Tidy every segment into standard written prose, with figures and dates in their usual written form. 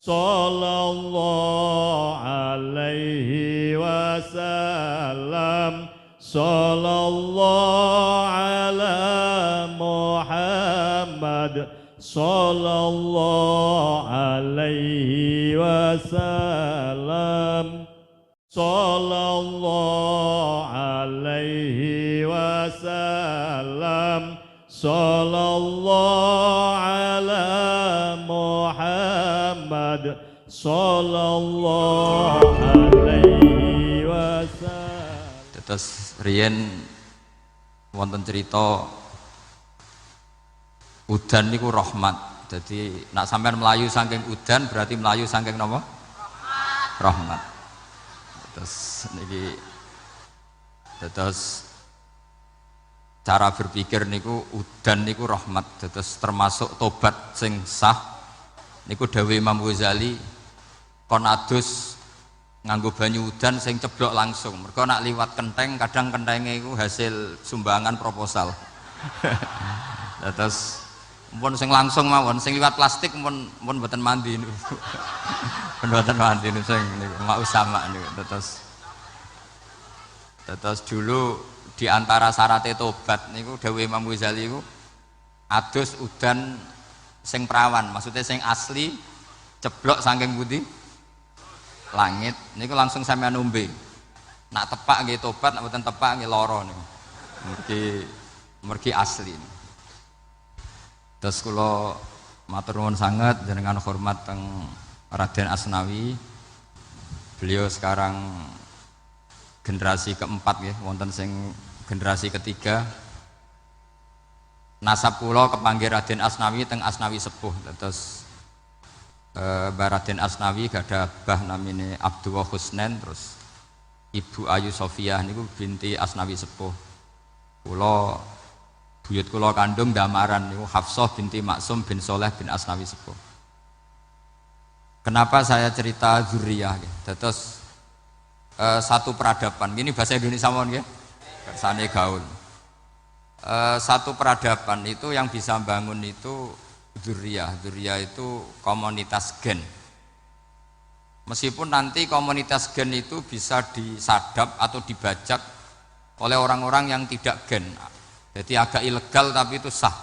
sallallahu alaihi wasallam, sallallahu ala Muhammad, sallallahu alaihi wasallam, sallallahu alaihi wasallam, sallallahu ala Muhammad, sallallahu alaihi wasallam. Terus riyen wonten cerita udan niku rahmat. Jadi nak sampean melayu saking udan berarti melayu saking napa? Rahmat. Terus niki terus cara berpikir niku udan niku rahmat. Terus termasuk tobat sing sah niku dawuh Imam Ghazali kon adus nganggo banyu udan sing ceblok langsung. Mergo nak liwat kenteng kadang kentenge iku hasil sumbangan proposal. Terus pun sing langsung mawon, sing liwat plastik pun mboten mandi niku. Mboten mandi niku sing niku mak usama niku. Terus dulu di antara syarat tobat niku dawuh Imam Ghazali niku adus udan sing perawan, maksudnya sing asli ceblok saking putih langit niku langsung sampean nombe. Nak tepak nggih tobat, nak mboten tepak nggih lara niku. Mergi asli. Terus kula matur nuwun sanget jenengan hormat teng Raden Asnawi. Beliau sekarang generasi keempat nggih, wonten sing generasi ketiga. Nasab kula kepanggih Raden Asnawi teng Asnawi sepuh. Terus Mbah Raden Asnawi gadah bah namine Abdullah Husnen, terus Ibu Ayu Sofiah niku binti Asnawi sepuh. Kula buyut kula kandung damaran niku Hafsah binti Maksum bin Soleh bin Asnawi sepuh. Kenapa saya cerita zuriyah nggih? Terus satu peradaban. Ini bahasa Indonesia mawon nggih. Kersane gaul. Satu peradaban itu yang bisa bangun itu zuriyah. Zuriyah itu komunitas gen. Meskipun nanti komunitas gen itu bisa disadap atau dibajak oleh orang-orang yang tidak gen. Jadi agak ilegal tapi itu sah.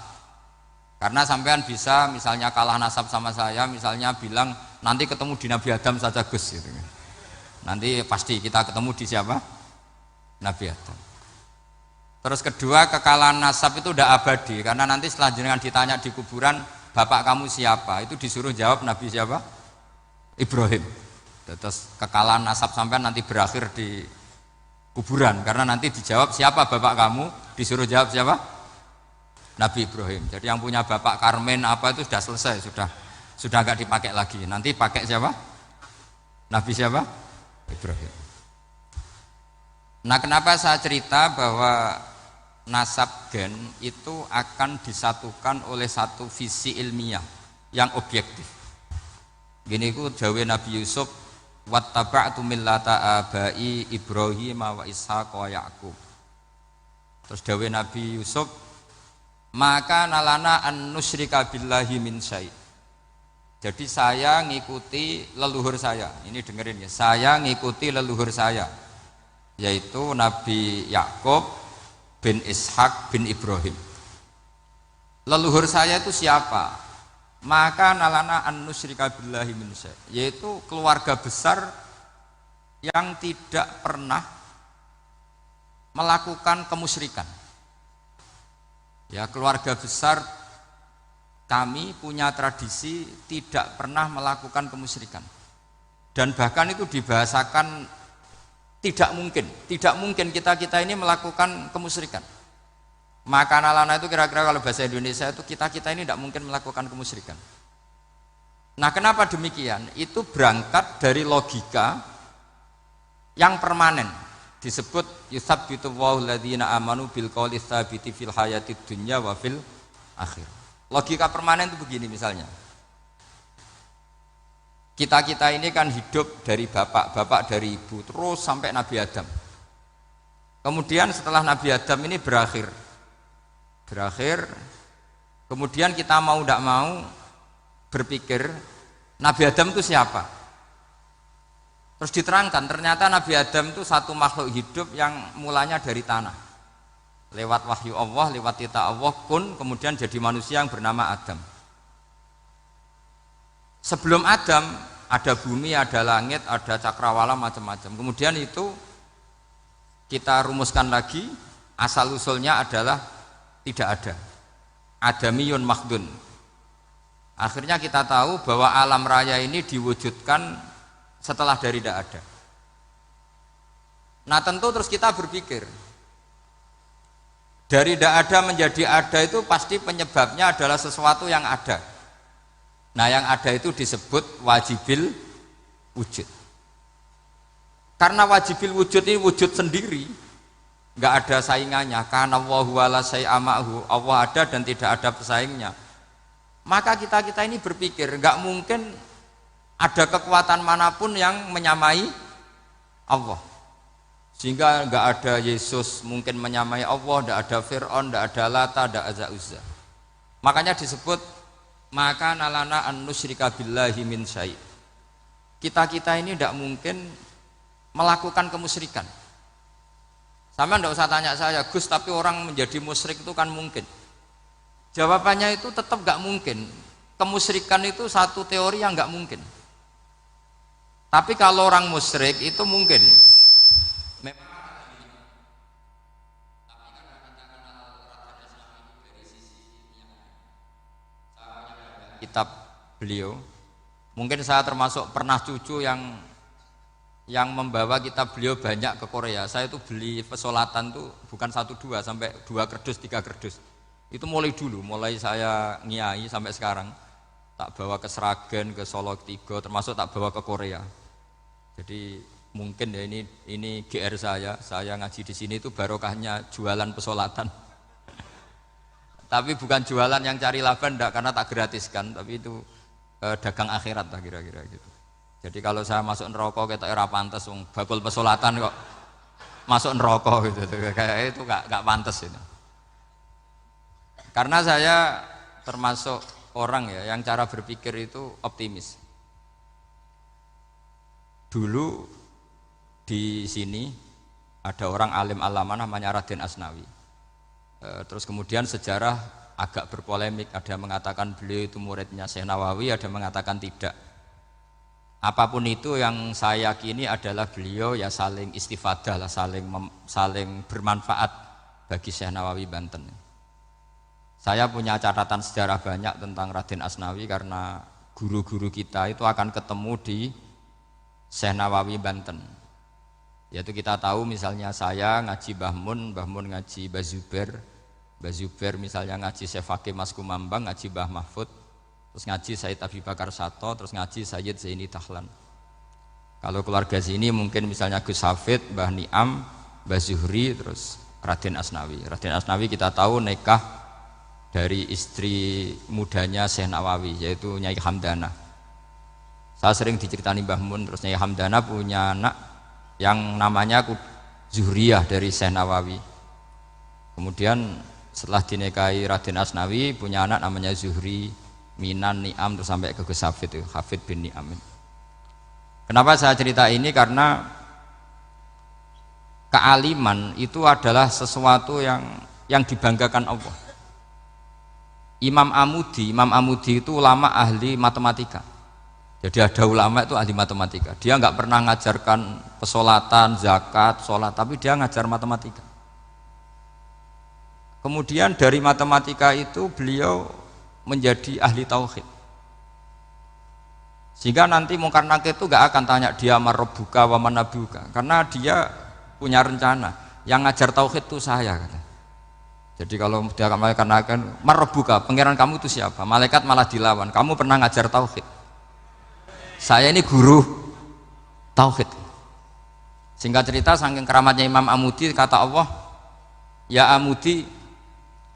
Karena sampean bisa misalnya kalah nasab sama saya, misalnya bilang nanti ketemu di Nabi Adam saja Gus gitu. Nanti pasti kita ketemu di siapa? Nabi Adam. Terus kedua, kekalahan nasab itu udah abadi, karena nanti setelah jenengan ditanya di kuburan, bapak kamu siapa? Itu disuruh jawab Nabi siapa? Ibrahim. Terus kekalahan nasab sampean nanti berakhir di kuburan, karena nanti dijawab siapa bapak kamu, disuruh jawab siapa? Nabi Ibrahim. Jadi yang punya bapak Karmen apa itu sudah selesai, sudah nggak dipakai lagi. Nanti pakai siapa? Nabi siapa? Ibrahim. Nah, kenapa saya cerita bahwa nasab gen itu akan disatukan oleh satu visi ilmiah yang objektif. Gini ku jawe Nabi Yusuf, wattaba'tu millata abai Ibrahim wa Ishaq wa Yaqub. Terus dawe Nabi Yusuf, maka nalana an nusyrika billahi min syai'. Jadi saya ngikuti leluhur saya. Ini dengerin ya. Saya ngikuti leluhur saya, yaitu Nabi Yakub bin Ishak bin Ibrahim. Leluhur saya itu siapa? Maka nalana an nusyrika billahi min syai', yaitu keluarga besar yang tidak pernah melakukan kemusyrikan. Ya, keluarga besar kami punya tradisi tidak pernah melakukan kemusyrikan. Dan bahkan itu dibahasakan tidak mungkin kita ini melakukan kemusyrikan. Maka nalana itu kira-kira kalau bahasa Indonesia itu kita ini tidak mungkin melakukan kemusyrikan. Nah, kenapa demikian? Itu berangkat dari logika yang permanen. Disebut yusabbitu Allahu alladzina amanu bil qouli tsabiti fil hayatid dunya wa fil akhir. Logika permanen itu begini misalnya. Kita ini kan hidup dari bapak dari ibu terus sampai Nabi Adam. Kemudian setelah Nabi Adam ini berakhir, kemudian kita mau tidak mau berpikir Nabi Adam itu siapa? Terus diterangkan, ternyata Nabi Adam itu satu makhluk hidup yang mulanya dari tanah. Lewat wahyu Allah, lewat titah Allah, kun, kemudian jadi manusia yang bernama Adam. Sebelum Adam, ada bumi, ada langit, ada cakrawala, macam-macam. Kemudian itu kita rumuskan lagi, asal-usulnya adalah tidak ada. Adamiyun makhdun. Akhirnya kita tahu bahwa alam raya ini diwujudkan setelah dari tidak ada. Nah tentu terus kita berpikir, dari tidak ada menjadi ada itu pasti penyebabnya adalah sesuatu yang ada. Nah yang ada itu disebut wajibil wujud. Karena wajibil wujud ini wujud sendiri, nggak ada saingannya. Karena Allahu wala syai'amahu, Allah ada dan tidak ada pesaingnya. Maka kita ini berpikir nggak mungkin ada kekuatan manapun yang menyamai Allah, sehingga nggak ada Yesus mungkin menyamai Allah, nggak ada Fir'aun, nggak ada Lata, nggak ada Uzza. Makanya disebut maka nalana an nusyrika billahi min syai'. Kita ini tidak mungkin melakukan kemusyrikan. Sama nggak usah tanya saya, Gus, tapi orang menjadi musyrik itu kan mungkin. Jawabannya itu tetap nggak mungkin. Kemusyrikan itu satu teori yang nggak mungkin. Tapi kalau orang musyrik itu mungkin. Kitab beliau, mungkin saya termasuk pernah cucu yang membawa kitab beliau banyak ke Korea. Saya itu beli pesolatan tuh bukan 1-2 sampai 2 kerdus 3 kerdus. Itu mulai dulu, mulai saya ngiai sampai sekarang tak bawa ke Sragen, ke Solo 3, termasuk tak bawa ke Korea. Jadi mungkin ya ini GR saya ngaji di sini itu barokahnya jualan pesolatan. Tapi bukan jualan yang cari laba enggak, karena tak gratiskan, tapi itu dagang akhirat lah kira-kira gitu. Jadi kalau saya masuk neraka kita era pantas, bakul pesolatan kok masuk neraka gitu, kayak itu nggak pantas itu. Karena saya termasuk orang ya yang cara berpikir itu optimis. Dulu di sini ada orang alim alama namanya Raden Asnawi. Terus kemudian sejarah agak berpolemik, ada yang mengatakan beliau itu muridnya Syekh Nawawi, ada yang mengatakan tidak. Apapun itu yang saya yakini adalah beliau ya saling istifadah lah, saling bermanfaat bagi Syekh Nawawi Banten. Saya punya catatan sejarah banyak tentang Raden Asnawi karena guru-guru kita itu akan ketemu di Syekh Nawawi Banten. Yaitu kita tahu misalnya saya ngaji Mbah Mun ngaji Mbah Zubair misalnya ngaji Syekh Fakih Mas Kumambang, ngaji Mbah Mahfud, terus ngaji Sayyid Abi Bakar Sato, terus ngaji Sayyid Zaini Dahlan. Kalau keluarga sini mungkin misalnya Gus Hafid, Mbah Niam, Mbah Zuhri, terus Raden Asnawi. Raden Asnawi kita tahu nikah dari istri mudanya Syekh Nawawi, yaitu Nyai Hamdana. Saya sering diceritani Mbah Mun, terus Nyai Hamdana punya anak yang namanya Zuhriyah dari Syekh Nawawi. Kemudian setelah dinikahi Raden Asnawi punya anak namanya Zuhri, Minan, Niam, terus sampai ke Gus Hafid, Hafid bin Niam. Kenapa saya cerita ini? Karena kealiman itu adalah sesuatu yang dibanggakan Allah. Imam Amudi itu ulama ahli matematika. Jadi ada ulama itu ahli matematika. Dia nggak pernah ngajarkan pesolatan, zakat, sholat, tapi dia ngajar matematika. Kemudian dari matematika itu beliau menjadi ahli tauhid. Sehingga nanti Mungkar Nakir itu nggak akan tanya dia marabbuka wa manabuka, karena dia punya rencana. Yang ngajar tauhid itu saya, kata. Jadi kalau dia akan mengatakan marabbuka, pangeran kamu itu siapa? Malaikat malah dilawan. Kamu pernah ngajar tauhid? Saya ini guru tauhid. Singkat cerita, saking keramatnya Imam Amudi, kata Allah, ya Amudi,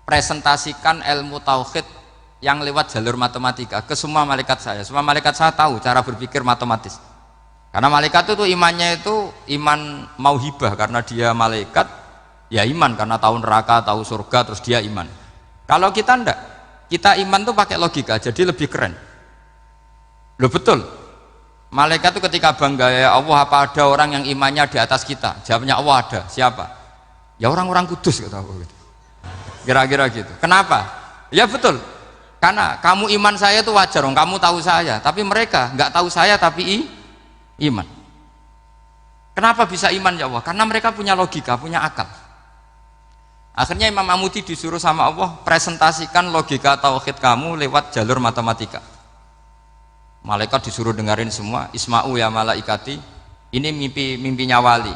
presentasikan ilmu tauhid yang lewat jalur matematika ke semua malaikat saya. Semua malaikat saya tahu cara berpikir matematis. Karena malaikat itu imannya itu iman mauhibah, karena dia malaikat, ya iman karena tahu neraka, tahu surga, terus dia iman. Kalau kita enggak, kita iman tuh pakai logika, jadi lebih keren. Loh betul. Malaikat itu ketika bangga, ya Allah, apa ada orang yang imannya di atas kita? Jawabnya Allah ada. Siapa? Ya orang-orang kudus, kata Allah. Kira-kira gitu. Kenapa? Ya betul. Karena kamu iman saya itu wajar, kamu tahu saya. Tapi mereka nggak tahu saya tapi iman. Kenapa bisa iman ya Allah? Karena mereka punya logika, punya akal. Akhirnya Imam Amudi disuruh sama Allah presentasikan logika tauhid kamu lewat jalur matematika. Malaikat disuruh dengerin semua. Isma'u ya malaikati, ini mimpinya wali.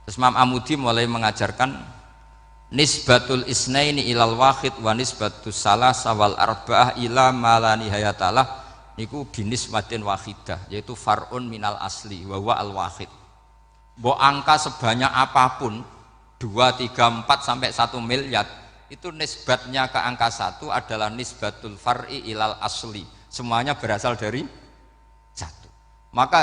Terus Imam Amudi mulai mengajarkan nisbatul isnaini ilal wahid wa nisbatus salasa wal arba'ah ila ma la nihayatalah niku binisbatin wahidah, yaitu far'un minal asli wa huwa al wahid. Mbok angka sebanyak apapun 2, 3, 4 sampai 1 miliar itu nisbatnya ke angka 1 adalah nisbatul far'i ilal asli, semuanya berasal dari 1. Maka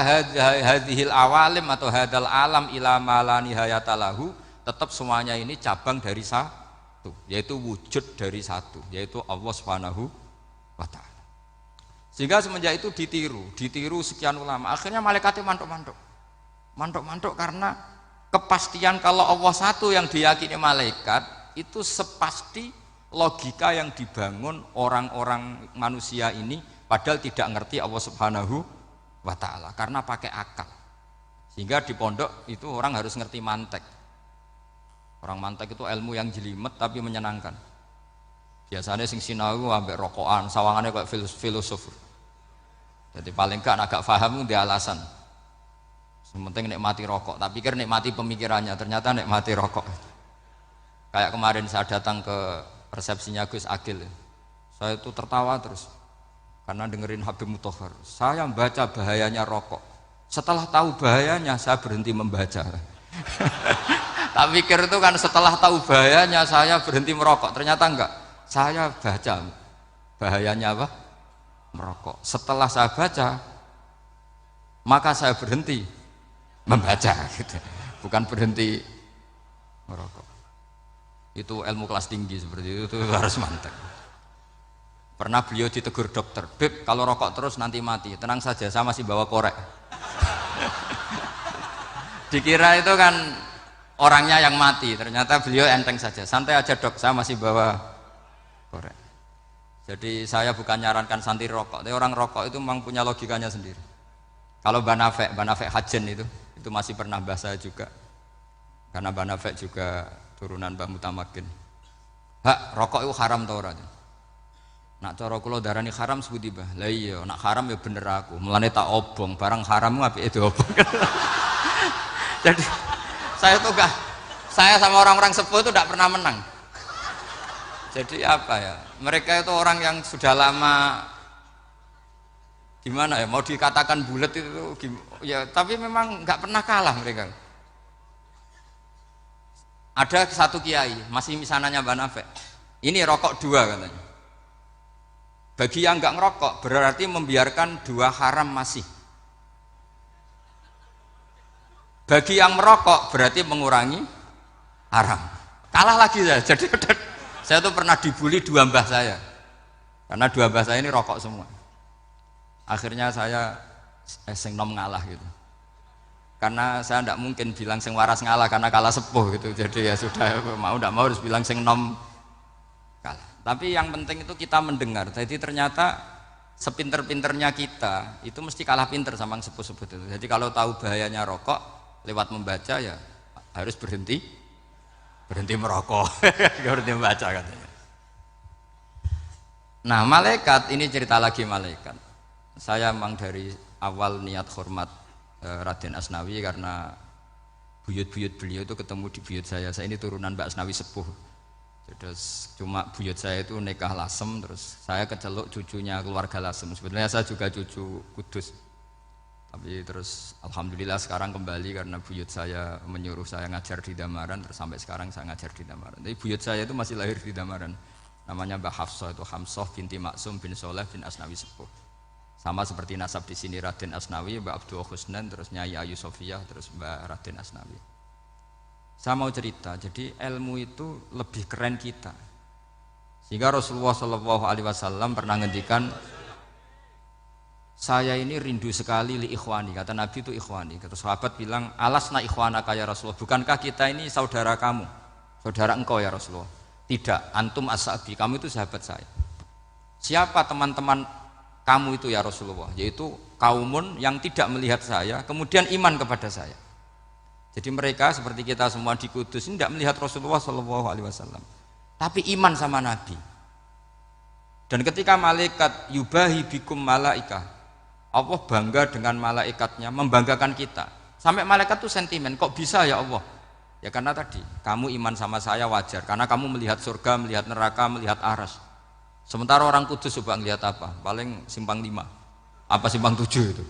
hadhil awalim atau hadal alam ila ma la nihayatalahu, tetap semuanya ini cabang dari 1, yaitu wujud dari 1, yaitu Allah Subhanahu wa ta'ala. Sehingga semenjak itu ditiru sekian ulama. Akhirnya malaikatnya mantuk karena kepastian kalau Allah satu yang diyakini malaikat itu sepasti logika yang dibangun orang-orang manusia ini, padahal tidak ngerti Allah Subhanahu wa ta'ala karena pakai akal. Sehingga di pondok itu orang harus ngerti mantek. Orang mantek itu ilmu yang jelimet tapi menyenangkan. Biasanya sing sinau ambek rokokan, sawangannya kayak filosof. Jadi paling gak agak paham dia alasan. Sementing nikmati rokok, tak pikir nikmati pemikirannya, ternyata nikmati rokok. Kayak kemarin saya datang ke resepsinya Gus Agil, saya itu tertawa terus karena dengerin Habib Mutahar. Saya membaca bahayanya rokok. Setelah tahu bahayanya, saya berhenti membaca. Tak pikir itu kan setelah tahu bahayanya saya berhenti merokok. Ternyata enggak. Saya baca bahayanya apa? Merokok. Setelah saya baca, maka saya berhenti membaca. Gitu. Bukan berhenti merokok. Itu ilmu kelas tinggi seperti itu harus mantap. Pernah beliau ditegur dokter, Beb, kalau rokok terus nanti mati. Tenang saja, saya masih bawa korek. Dikira itu kan orangnya yang mati, ternyata beliau enteng saja. Santai aja dok, saya masih bawa korek. Jadi saya bukan nyarankan santai rokok, tapi orang rokok itu memang punya logikanya sendiri. Kalau Banafek Hajen itu masih pernah bahasa juga. Karena Banafek juga turunan Mbah Mutamakin. Hak, rokok itu haram tau ora? Nak cara kula darani haram sebuti bah. Lah iya, nak haram ya bener aku. Mulane tak obong, barang haram apike diobong. Jadi saya tuh saya sama orang-orang sepuh itu tidak pernah menang. Jadi apa ya? Mereka itu orang yang sudah lama gimana ya? Mau dikatakan bulat itu ya, tapi memang nggak pernah kalah mereka. Ada satu kiai, masih misananya Banafek. Ini rokok 2 katanya. Bagi yang nggak ngerokok berarti membiarkan 2 haram masih. Bagi yang merokok berarti mengurangi haram. Kalah lagi saya. Jadi saya tuh pernah dibully 2 mbah saya. Karena 2 mbah saya ini rokok semua. Akhirnya saya sing nom ngalah gitu. Karena saya tidak mungkin bilang sing waras ngalah karena kalah sepuh gitu. Jadi ya sudah, mau tidak mau harus bilang sing nom kalah. Tapi yang penting itu kita mendengar. Jadi ternyata sepinter-pinternya kita itu mesti kalah pinter sama yang sepuh-sepuh itu. Jadi kalau tahu bahayanya rokok lewat membaca ya harus berhenti merokok. Berhenti membaca katanya. Nah malaikat ini cerita lagi malaikat. Saya memang dari awal niat hormat Raden Asnawi karena buyut-buyut beliau itu ketemu di buyut saya. Saya ini turunan Mbak Asnawi sepuh. Terus cuma buyut saya itu nikah Lasem, terus saya keceluk cucunya keluarga Lasem. Sebenarnya saya juga cucu Kudus. Tapi terus alhamdulillah sekarang kembali karena buyut saya menyuruh saya ngajar di Damaran, terus sampai sekarang saya ngajar di Damaran. Tapi buyut saya itu masih lahir di Damaran. Namanya Mbak Hafsah, itu Hamsah binti Maksum bin Soleh bin Asnawi sepuh. Sama seperti nasab di sini Raden Asnawi, Mbak Abdul Husnan, terus Nyai Ayu Sofiyah, terus Mbak Raden Asnawi. Saya mau cerita, jadi ilmu itu lebih keren kita. Sehingga Rasulullah SAW pernah ngendikan, saya ini rindu sekali li ikhwani, kata Nabi itu ikhwani. Kata sahabat bilang, alasna ikhwanaka ya Rasulullah, bukankah kita ini saudara kamu, saudara engkau ya Rasulullah? Tidak, antum ashabi, kamu itu sahabat saya. Siapa teman-teman kamu itu ya Rasulullah? Yaitu kaumun yang tidak melihat saya, kemudian iman kepada saya. Jadi mereka seperti kita semua di Kudus ini tidak melihat Rasulullah SAW, tapi iman sama Nabi. Dan ketika malaikat yubahi bikum malaikah, Allah bangga dengan malaikatnya, membanggakan kita. Sampai malaikat tuh sentimen, kok bisa ya Allah? Ya karena tadi, kamu iman sama saya wajar, karena kamu melihat surga, melihat neraka, melihat aras. Sementara orang Kudus coba ngelihat apa? Paling simpang 5, apa simpang 7 itu.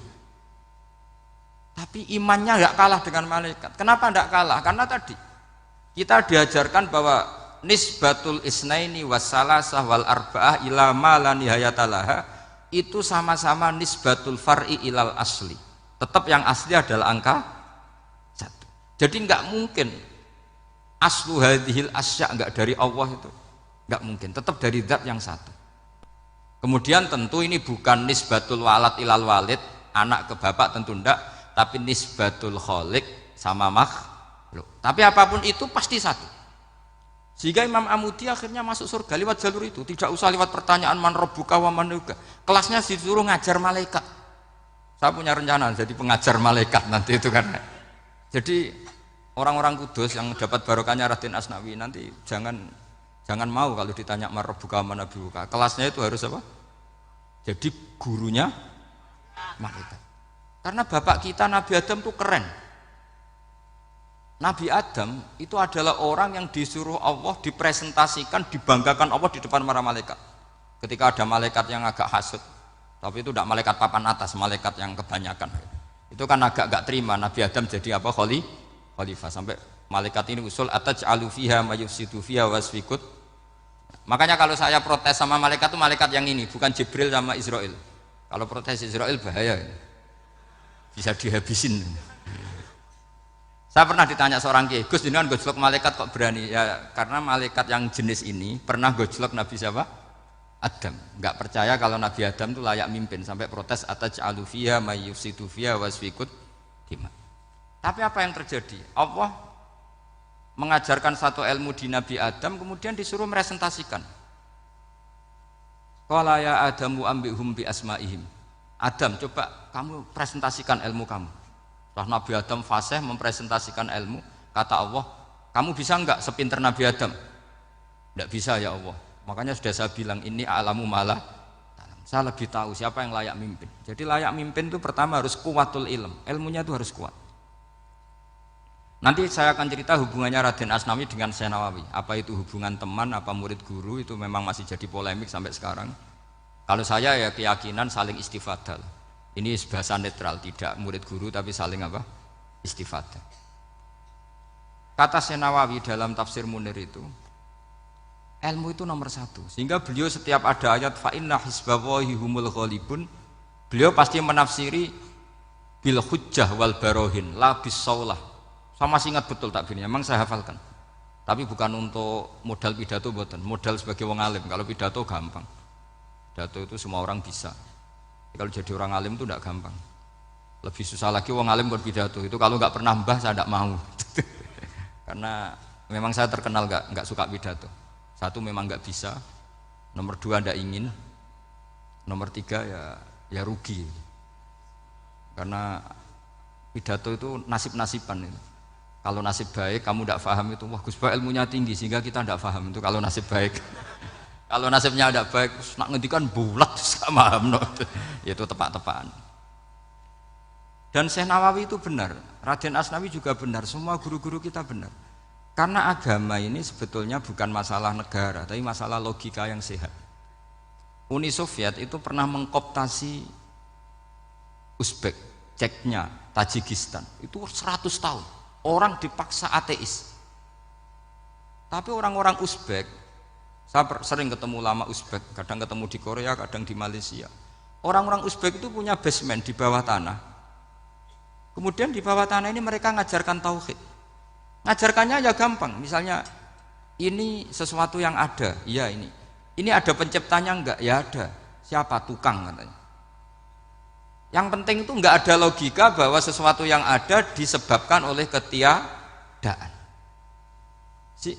Tapi imannya nggak kalah dengan malaikat. Kenapa nggak kalah? Karena tadi kita diajarkan bahwa nisbatul isnaini wassalasah wal arba'ah ila ma la nihayatalaha itu sama-sama nisbatul far'i ilal asli. Tetap yang asli adalah angka 1. Jadi nggak mungkin aslu hadhil asya nggak dari Allah itu, nggak mungkin. Tetap dari zat yang satu. Kemudian tentu ini bukan nisbatul walad ilal walid, anak ke bapak tentu enggak, tapi nisbatul khaliq sama makhluk. Tapi apapun itu pasti satu. Sehingga Imam Amudi akhirnya masuk surga lewat jalur itu, tidak usah lewat pertanyaan man rabbuka wa man nuka. Kelasnya disuruh ngajar malaikat. Saya punya rencana jadi pengajar malaikat nanti itu kan. Jadi orang-orang Kudus yang dapat barokahnya Raden Asnawi nanti jangan mau kalau ditanya man rabbuka wa man nuka. Kelasnya itu harus apa? Jadi gurunya malaikat. Karena bapak kita Nabi Adam itu keren. Nabi Adam itu adalah orang yang disuruh Allah dipresentasikan, dibanggakan Allah di depan para malaikat. Ketika ada malaikat yang agak hasut, tapi itu tidak malaikat papan atas, malaikat yang kebanyakan. Itu kan agak gak terima Nabi Adam jadi apa? Khalifah. Sampai malaikat ini usul ataj'alu fiha may yufsidu fiha wasfikut. Makanya kalau saya protes sama malaikat itu malaikat yang ini, bukan Jibril sama Israel. Kalau protes Israel bahaya. Bisa dihabisin. Saya pernah ditanya seorang kiai, Gus jenengan gojlok malaikat kok berani? Ya karena malaikat yang jenis ini pernah gojlok Nabi siapa? Adam. Enggak percaya kalau Nabi Adam itu layak mimpin, sampai protes ataj'alu fiha may yufsidu fiha wasfikut dima. Tapi apa yang terjadi? Allah mengajarkan satu ilmu di Nabi Adam, kemudian disuruh meresentasikan. Qala ya Adamu ambihum bi asma'ihim. Adam, coba kamu presentasikan ilmu kamu. Setelah Nabi Adam fasih mempresentasikan ilmu, kata Allah, kamu bisa enggak sepinter Nabi Adam? Enggak bisa ya Allah. Makanya sudah saya bilang ini alamu malah. Saya lebih tahu siapa yang layak mimpin. Jadi layak mimpin itu pertama harus kuwatul ilm, ilmunya itu harus kuat. Nanti saya akan cerita hubungannya Raden Asnawi dengan Syekh Nawawi. Apa itu hubungan teman, apa murid guru, itu memang masih jadi polemik sampai sekarang. Kalau saya ya keyakinan saling istifadah. Ini bahasa netral, tidak murid guru tapi saling apa? Istifadah. Kata Syekh Nawawi dalam tafsir Munir itu, ilmu itu nomor 1. Sehingga beliau setiap ada ayat fa inna hizballahi humul ghalibun, beliau pasti menafsiri bil hujjah wal barohin la bis saulah. Saya masih ingat betul takbirnya, memang saya hafalkan. Tapi bukan untuk modal pidato, buatan modal sebagai wong alim. Kalau pidato gampang, pidato itu semua orang bisa. Kalau jadi orang alim itu tidak gampang. Lebih susah lagi wong alim buat pidato. Itu kalau nggak pernah mbah saya tidak mau. Karena memang saya terkenal nggak suka pidato. 1 memang nggak bisa. Nomor 2 tidak ingin. Nomor 3 ya rugi. Karena pidato itu nasib-nasiban itu. Kalau nasib baik kamu tidak paham itu, wah Gus Ba ilmunya tinggi sehingga kita tidak paham itu kalau nasib baik. Kalau nasibnya ada baik, nak ngendikan bulat sama no. Itu tepak-tepakan. Dan Syekh Nawawi itu benar, Raden Asnawi juga benar, semua guru-guru kita benar. Karena agama ini sebetulnya bukan masalah negara, tapi masalah logika yang sehat. Uni Soviet itu pernah mengkooptasi Uzbek, Ceknya, Tajikistan. Itu 100 tahun. Orang dipaksa ateis. Tapi orang-orang Uzbek, saya sering ketemu lama Uzbek, kadang ketemu di Korea, kadang di Malaysia. Orang-orang Uzbek itu punya basement di bawah tanah. Kemudian di bawah tanah ini mereka ngajarkan tauhid. Ngajarkannya ya gampang. Misalnya ini sesuatu yang ada, iya ini. Ini ada penciptanya enggak? Ya ada. Siapa? Tukang katanya. Yang penting itu nggak ada logika bahwa sesuatu yang ada disebabkan oleh ketiadaan.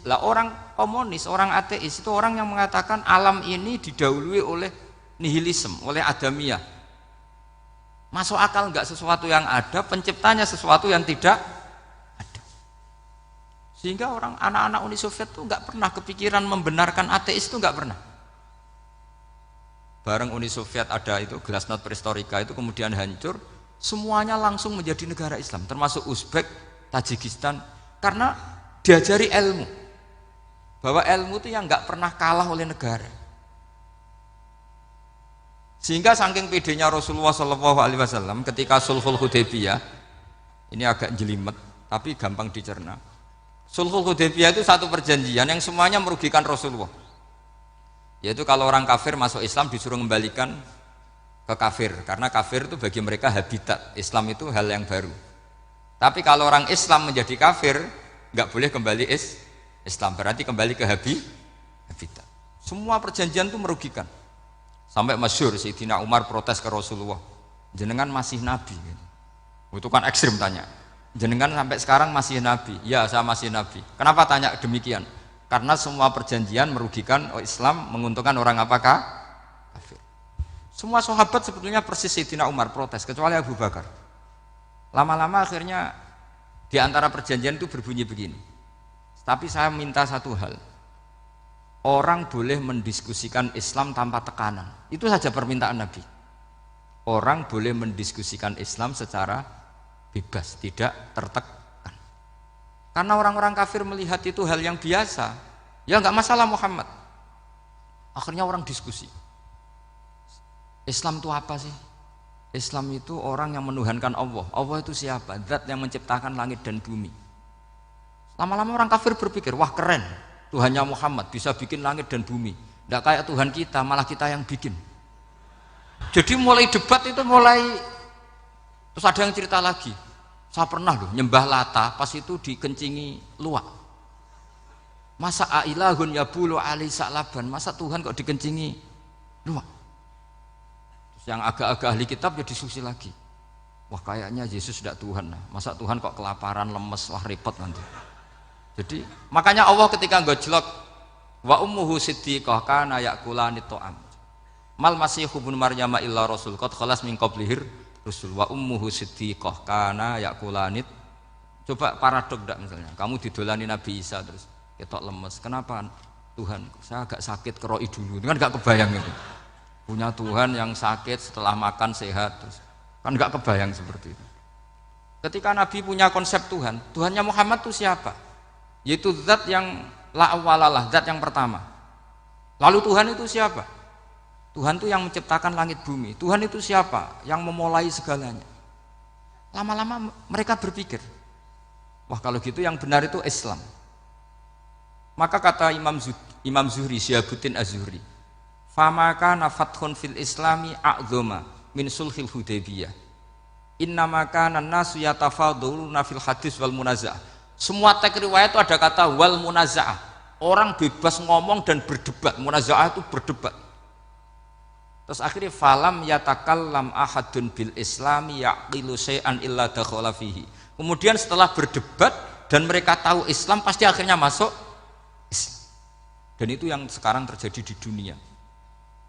Lah orang komunis, orang ateis itu orang yang mengatakan alam ini didahului oleh nihilisme, oleh adamiyah. Masuk akal nggak sesuatu yang ada, penciptanya sesuatu yang tidak ada. Sehingga orang anak-anak Uni Soviet itu nggak pernah kepikiran membenarkan ateis, itu nggak pernah. Bareng Uni Soviet ada itu Glasnost Perestroika itu kemudian hancur, semuanya langsung menjadi negara Islam, termasuk Uzbek, Tajikistan, karena diajari ilmu, bahwa ilmu itu yang nggak pernah kalah oleh negara. Sehingga saking pedenya Rasulullah SAW ketika Sulhul Hudaybiyah, ini agak jelimet tapi gampang dicerna. Sulhul Hudaybiyah itu satu perjanjian yang semuanya merugikan Rasulullah. Yaitu kalau orang kafir masuk Islam disuruh kembalikan ke kafir, karena kafir itu bagi mereka habitat, Islam itu hal yang baru. Tapi kalau orang Islam menjadi kafir, nggak boleh kembali Islam, berarti kembali ke habitat. Semua perjanjian itu merugikan. Sampai masyhur Sayyidina Umar protes ke Rasulullah, jenengan masih nabi. Itu kan ekstrim tanya, jenengan sampai sekarang masih nabi? Ya, saya masih nabi. Kenapa tanya demikian? Karena semua perjanjian merugikan Islam, menguntungkan orang apakah? Kafir. Semua sahabat sebetulnya persis Sayyidina Umar protes, kecuali Abu Bakar. Lama-lama akhirnya di antara perjanjian itu berbunyi begini. Tapi saya minta satu hal, orang boleh mendiskusikan Islam tanpa tekanan. Itu saja permintaan Nabi. Orang boleh mendiskusikan Islam secara bebas, tidak tertekan. Karena orang-orang kafir melihat itu hal yang biasa. Ya nggak masalah Muhammad. Akhirnya orang diskusi. Islam itu apa sih? Islam itu orang yang menuhankan Allah. Allah itu siapa? Zat yang menciptakan langit dan bumi. Lama-lama orang kafir berpikir, wah keren, Tuhannya Muhammad bisa bikin langit dan bumi. Tidak kayak Tuhan kita, malah kita yang bikin. Jadi mulai debat itu terus ada yang cerita lagi. Saya pernah loh nyembah Lata, pas itu dikencingi luwak. Masa ailahun yabulu ali sa'laban, masa Tuhan kok dikencingi luwak? Terus yang agak-agak ahli kitab ya diskusi lagi. Wah kayaknya Yesus tidak Tuhan, masa Tuhan kok kelaparan, lemes, wah repot nanti. Jadi makanya Allah ketika gojlok wa ummuhu siddiqah kana yakulani ta'am. Mal masihu ibnu Maryam illa rasul qad khalas min qablihir rusul wa ummuhu siddiqah kana yakulani. Coba paradok enggak misalnya, kamu didolani Nabi Isa terus ketok lemes. Kenapa Tuhan? Saya agak sakit keroi dulu. Kan enggak kebayang itu. Punya Tuhan yang sakit setelah makan sehat terus. Kan enggak kebayang seperti itu. Ketika Nabi punya konsep Tuhan, Tuhannya Muhammad itu siapa? Yaitu zat yang la awalalah, zat yang pertama. Lalu Tuhan itu siapa? Tuhan itu yang menciptakan langit bumi. Tuhan itu siapa? Yang memulai segalanya. Lama-lama mereka berpikir, wah kalau gitu yang benar itu Islam. Maka kata Imam Zuhri, Syihabuddin Az-Zuhri, famaka nafathun fil islami a'zoma min sulhil Hudaybiyah. Innamaka nasu yatafaduluna fil hadis wal munaza'ah. Semua teks riwayat itu ada kata wal munaza'ah. Orang bebas ngomong dan berdebat. Munaza'ah itu berdebat. Terus akhirnya falam yatakallam ahadun bil islami yaqilu syai'an illa dakhala fihi. Kemudian setelah berdebat dan mereka tahu Islam, pasti akhirnya masuk Islam. Dan itu yang sekarang terjadi di dunia.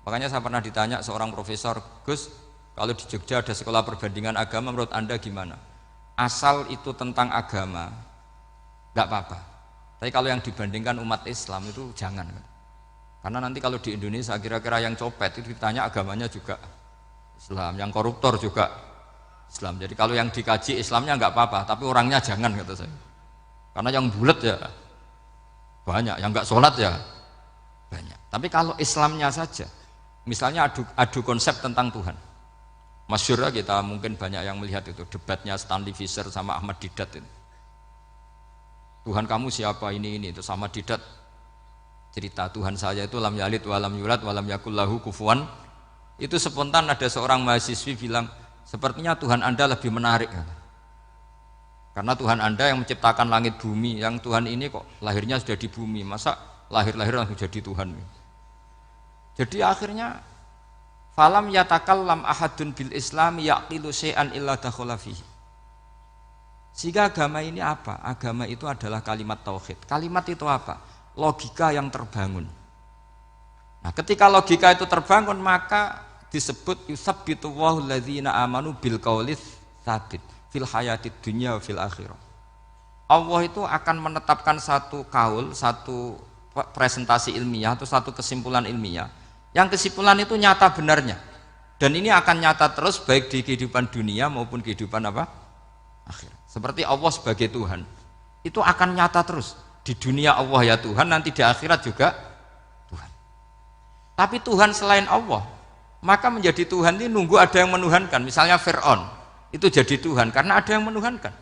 Makanya saya pernah ditanya seorang profesor, Gus, kalau di Jogja ada sekolah perbandingan agama, menurut Anda gimana? Asal itu tentang agama enggak apa-apa. Tapi kalau yang dibandingkan umat Islam itu jangan. Karena nanti kalau di Indonesia kira-kira yang copet itu ditanya agamanya juga Islam, yang koruptor juga Islam. Jadi kalau yang dikaji Islamnya enggak apa-apa, tapi orangnya jangan kata saya. Karena yang bulat ya banyak, yang enggak sholat ya banyak. Tapi kalau Islamnya saja, misalnya adu konsep tentang Tuhan. Masyhur kita mungkin banyak yang melihat itu debatnya Stanley Fischer sama Ahmad Didat itu. Tuhan kamu siapa ini itu sama Didat cerita Tuhan saya itu lam yalid walam yulad walam yakul lahu kufuwan. Itu spontan ada seorang mahasiswi bilang, sepertinya Tuhan Anda lebih menarik. Karena Tuhan Anda yang menciptakan langit bumi, yang Tuhan ini kok lahirnya sudah di bumi, masa lahir-lahir langsung jadi Tuhan. Jadi akhirnya falam yatakallam ahadun bil Islam yaqilu syai'an illa dakhala fihi. Sehingga agama ini apa? Agama itu adalah kalimat tauhid. Kalimat itu apa? Logika yang terbangun. Nah, ketika logika itu terbangun maka disebut yusabbitu wahul ladzina amanu bil qaulis tsabit fil hayatid dunya wa fil akhirah. Allah itu akan menetapkan satu kaul, satu presentasi ilmiah atau satu kesimpulan ilmiah. Yang kesimpulan itu nyata benarnya. Dan ini akan nyata terus baik di kehidupan dunia maupun kehidupan apa? Akhirat. Seperti Allah sebagai Tuhan. Itu akan nyata terus. Di dunia Allah ya Tuhan, nanti di akhirat juga Tuhan. Tapi Tuhan selain Allah, maka menjadi Tuhan ini nunggu ada yang menuhankan. Misalnya Fir'aun, itu jadi Tuhan karena ada yang menuhankan.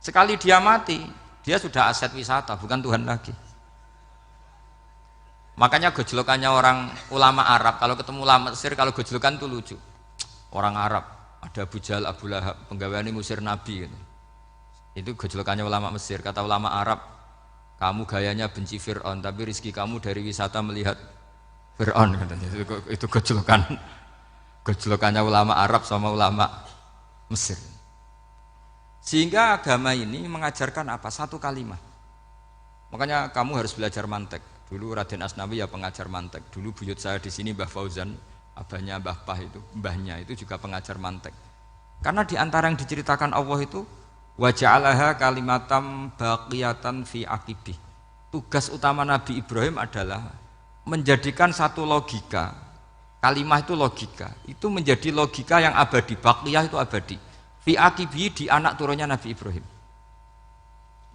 Sekali dia mati, dia sudah aset wisata, bukan Tuhan lagi. Makanya gejolokannya orang ulama Arab, kalau ketemu ulama Mesir, kalau gejolokan itu lucu. Orang Arab, ada Abu Jahal, Abu Lahab, penggaweane ngusir Nabi gitu. Itu gejolokannya ulama Mesir. Kata ulama Arab, kamu gayanya benci Fir'aun, tapi rizki kamu dari wisata melihat Fir'aun. Itu gejolokannya ulama Arab sama ulama Mesir. Sehingga agama ini mengajarkan apa? Satu kalimat. Makanya kamu harus belajar mantek. Dulu Raden Asnawi ya pengajar mantek. Dulu buyut saya di sini Mbah Fauzan, abahnya Mbah Pah itu, mbahnya itu juga pengajar mantek. Karena di antara yang diceritakan Allah itu wa ja'alaha kalimatam baqiyatan fi aqibih. Tugas utama Nabi Ibrahim adalah menjadikan satu logika. Kalimah itu logika. Itu menjadi logika yang abadi. Baqiyah itu abadi. Fi aqibih, di anak turunnya Nabi Ibrahim.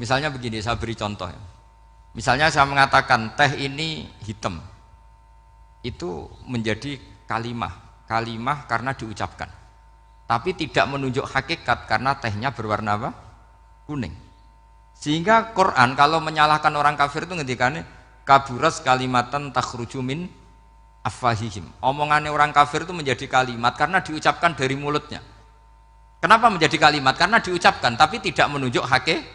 Misalnya begini, saya beri contoh ya. Misalnya saya mengatakan teh ini hitam, itu menjadi kalimah karena diucapkan, tapi tidak menunjuk hakikat karena tehnya berwarna apa? Kuning. Sehingga Quran kalau menyalahkan orang kafir itu ngendikane kaburas kalimatan takhruju min afwahihim. Omongannya orang kafir itu menjadi kalimat karena diucapkan dari mulutnya. Kenapa menjadi kalimat? Karena diucapkan tapi tidak menunjuk hakikat.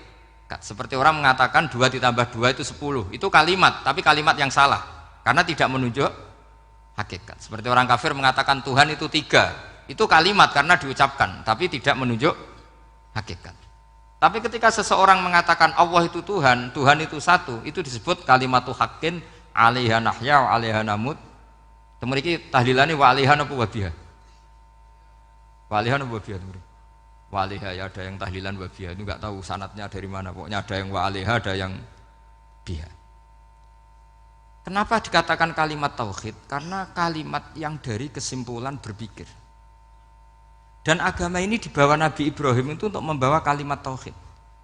Seperti orang mengatakan 2 ditambah 2 itu 10, itu kalimat, tapi kalimat yang salah karena tidak menunjuk hakikat. Seperti orang kafir mengatakan Tuhan itu 3, itu kalimat karena diucapkan tapi tidak menunjuk hakikat. Tapi ketika seseorang mengatakan Allah itu Tuhan, Tuhan itu satu, itu disebut kalimatu haqqin 'alaiha nahya wa 'alaiha namut. Temriki tahlilane wa 'alaiha napa wa biha? Wa 'alaiha napa wa biha? Waliha ya, ada yang tahlilan wabiyah, itu nggak tahu sanatnya dari mana, pokoknya ada yang waliha, ada yang biha. Kenapa dikatakan kalimat tauhid? Karena kalimat yang dari kesimpulan berpikir. Dan agama ini dibawa Nabi Ibrahim itu untuk membawa kalimat tauhid.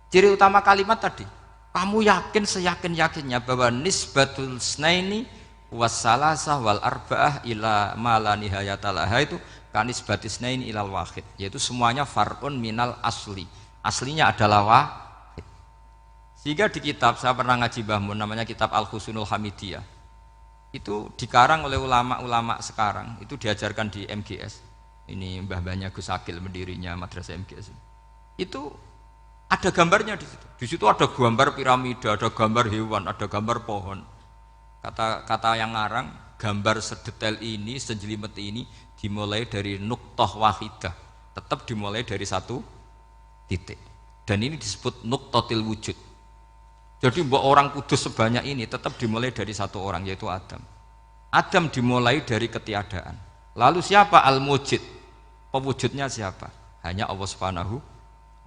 Ciri utama kalimat tadi, kamu yakin seyakin-yakinnya bahwa nisbatul snaini wassalasah wal arba'ah ila ma la nihayatalaha itu kanis batisnain ilal wahid, yaitu semuanya far'un minal asli, aslinya adalah wahid. Sehingga di kitab, saya pernah ngaji Mbah Mun, namanya kitab Al-Husunul Hamidiyah, itu dikarang oleh ulama-ulama sekarang, itu diajarkan di MGS, ini mbah-mbahnya Gus Akil pendirinya madrasah MGS, itu ada gambarnya di situ. Di situ ada gambar piramida, ada gambar hewan, ada gambar pohon. Kata yang ngarang, gambar sedetail ini, sejelimet ini dimulai dari nuktah wahidah, tetap dimulai dari satu titik, dan ini disebut nuktatil wujud. Jadi mbok orang kudus sebanyak ini tetap dimulai dari satu orang, yaitu Adam. Adam dimulai dari ketiadaan. Lalu siapa al-mujid? Pewujudnya siapa? Hanya Allah Subhanahu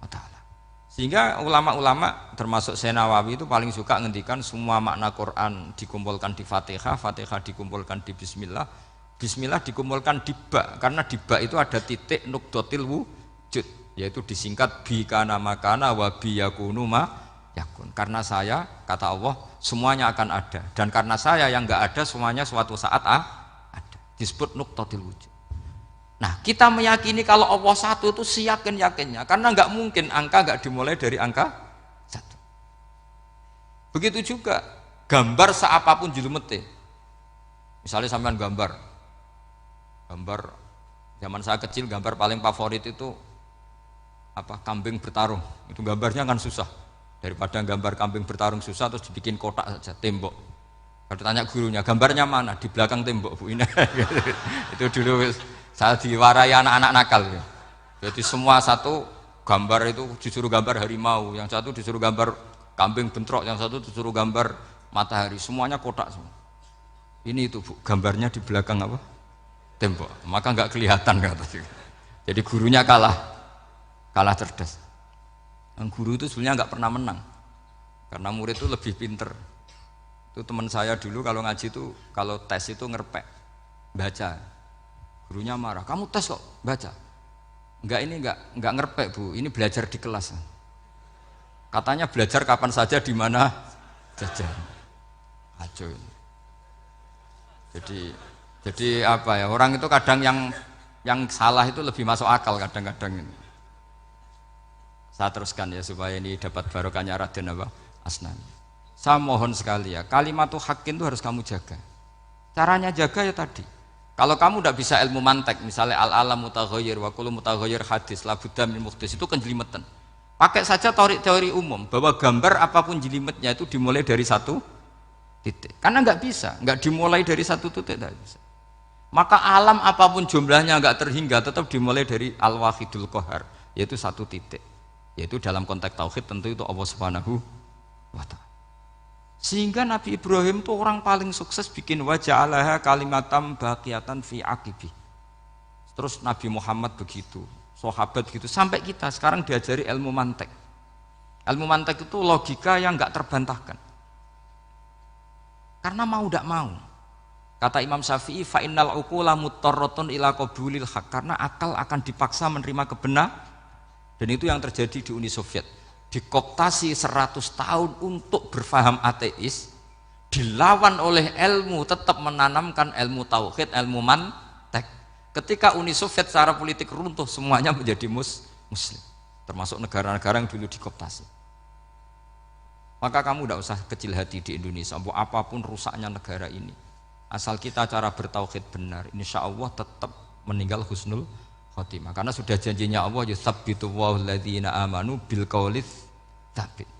wa ta'ala. Sehingga ulama-ulama termasuk Syekh Nawawi itu paling suka ngendikan semua makna Quran dikumpulkan di Fatihah, Fatihah dikumpulkan di Bismillah, Bismillah dikumpulkan di ba, karena di ba itu ada titik nukdotil wujud, yaitu disingkat bi kana makana wa bi yakunu ma yakun. Karena saya, kata Allah, semuanya akan ada, dan karena saya yang enggak ada, semuanya suatu saat ada. Disebut nukdotil wujud. Nah, kita meyakini kalau Allah satu itu seyakin-yakinnya, karena enggak mungkin angka enggak dimulai dari angka satu. Begitu juga gambar seapapun julumete. Misalnya sampean gambar zaman saya kecil, gambar paling favorit itu apa? Kambing bertarung. Itu gambarnya kan susah. Daripada gambar kambing bertarung susah terus dibikin kotak saja, tembok. Kalau tanya gurunya, gambarnya mana? Di belakang tembok Bu ini. Itu dulu saya diwarai anak-anak nakal. Jadi semua satu gambar itu disuruh gambar harimau, yang satu disuruh gambar kambing bentrok, yang satu disuruh gambar matahari, semuanya kotak semua. Ini itu Bu, gambarnya di belakang apa? Tembok. Maka nggak kelihatan kata. Jadi gurunya kalah cerdas. Yang guru itu sebenarnya nggak pernah menang, karena murid itu lebih pinter. Itu teman saya dulu kalau ngaji itu kalau tes itu ngerpek baca, gurunya marah, kamu tes kok baca? Enggak, ini enggak ngerpek Bu, ini belajar di kelas. Katanya belajar kapan saja di mana saja. Acuh. Jadi apa ya, orang itu kadang yang salah itu lebih masuk akal kadang-kadang ini. Saya teruskan ya supaya ini dapat barokahnya Raden apa? Asnani. Saya mohon sekali ya, kalimatul haqqin itu harus kamu jaga. Caranya jaga ya tadi. Kalau kamu tidak bisa ilmu mantek, misalnya al-alam mutaghayyir wa kullu mutaghayyir hadis la budda min muhdits, itu kan jelimetan. Pakai saja teori umum bahwa gambar apapun jelimetnya itu dimulai dari satu titik. Karena nggak bisa, nggak dimulai dari satu titik tidak bisa. Maka alam apapun jumlahnya nggak terhingga tetap dimulai dari al-wahidul qahar, yaitu satu titik. Yaitu dalam konteks tauhid tentu itu Allah Subhanahu wa taala. Sehingga Nabi Ibrahim itu orang paling sukses bikin waja'alaha kalimatam baqiyatan fi aqibi. Terus Nabi Muhammad begitu, sahabat begitu, sampai kita sekarang diajari ilmu mantek. Ilmu mantek itu logika yang enggak terbantahkan. Karena mau tidak mau. Kata Imam Syafi'i, fa innal uqula muttarratun ila qabulil haq, karena akal akan dipaksa menerima kebenaran. Dan itu yang terjadi di Uni Soviet. Dikooptasi 100 tahun untuk berfaham ateis, dilawan oleh ilmu, tetap menanamkan ilmu tauhid, ilmu mantek. Ketika Uni Soviet secara politik runtuh, semuanya menjadi muslim, termasuk negara-negara yang dulu dikooptasi. Maka kamu tidak usah kecil hati di Indonesia, apapun rusaknya negara ini, asal kita cara bertauhid benar, insya Allah tetap meninggal husnul khotimah. Karena sudah janjinya Allah, yusabbitu walladzina amanu bil qaulits tsabit.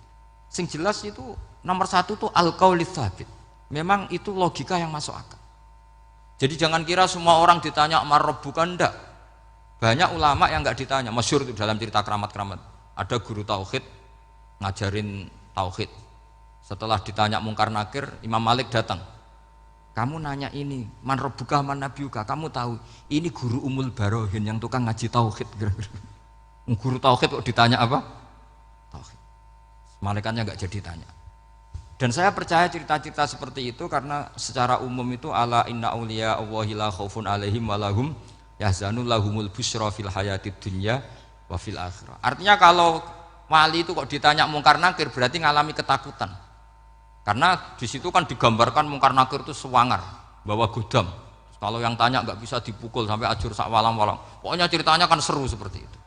Sing jelas itu nomor satu tuh al qaulits tsabit. Memang itu logika yang masuk akal. Jadi jangan kira semua orang ditanya mar rabbuka, ndak. Banyak ulama yang enggak ditanya. Masyhur itu dalam cerita keramat-keramat. Ada guru tauhid ngajarin tauhid. Setelah ditanya mungkar nakir, Imam Malik datang. Kamu nanya ini, man rabbuka man nabiyuka, kamu tahu ini guru Umul Barohin yang tukang ngaji tauhid. Guru tauhid kok ditanya apa? Tauhid. Malaikatnya enggak jadi tanya. Dan saya percaya cerita-cerita seperti itu karena secara umum itu ala inna auliya Allahi la khaufun alaihim walahum yahzanun lahumul busyra fil hayatid dunya wa fil akhirah. Artinya kalau wali itu kok ditanya mungkar nakir berarti ngalami ketakutan. Karena di situ kan digambarkan mungkar nakir itu sewangar, bawa godam. Kalau yang tanya nggak bisa dipukul sampai ajur sak walang-walang. Pokoknya ceritanya kan seru seperti itu.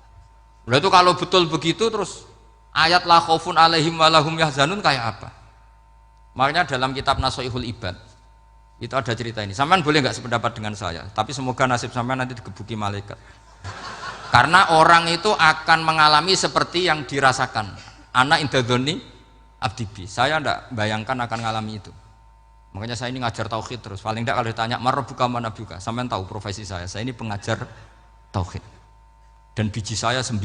Berarti kalau betul begitu terus ayat la khaufun alaihim walahum yahzanun kayak apa? Makanya dalam kitab Nashihul Ibad itu ada cerita ini. Sampean boleh nggak sependapat dengan saya, tapi semoga nasib sampean nanti digebuki malaikat. Karena orang itu akan mengalami seperti yang dirasakan. Anak indadzoni abdibi, saya tidak bayangkan akan ngalami itu. Makanya saya ini ngajar tauhid terus. Paling tidak kalau ditanya marabbuka manabuka, sampean tahu profesi saya ini pengajar tauhid. Dan biji saya 9.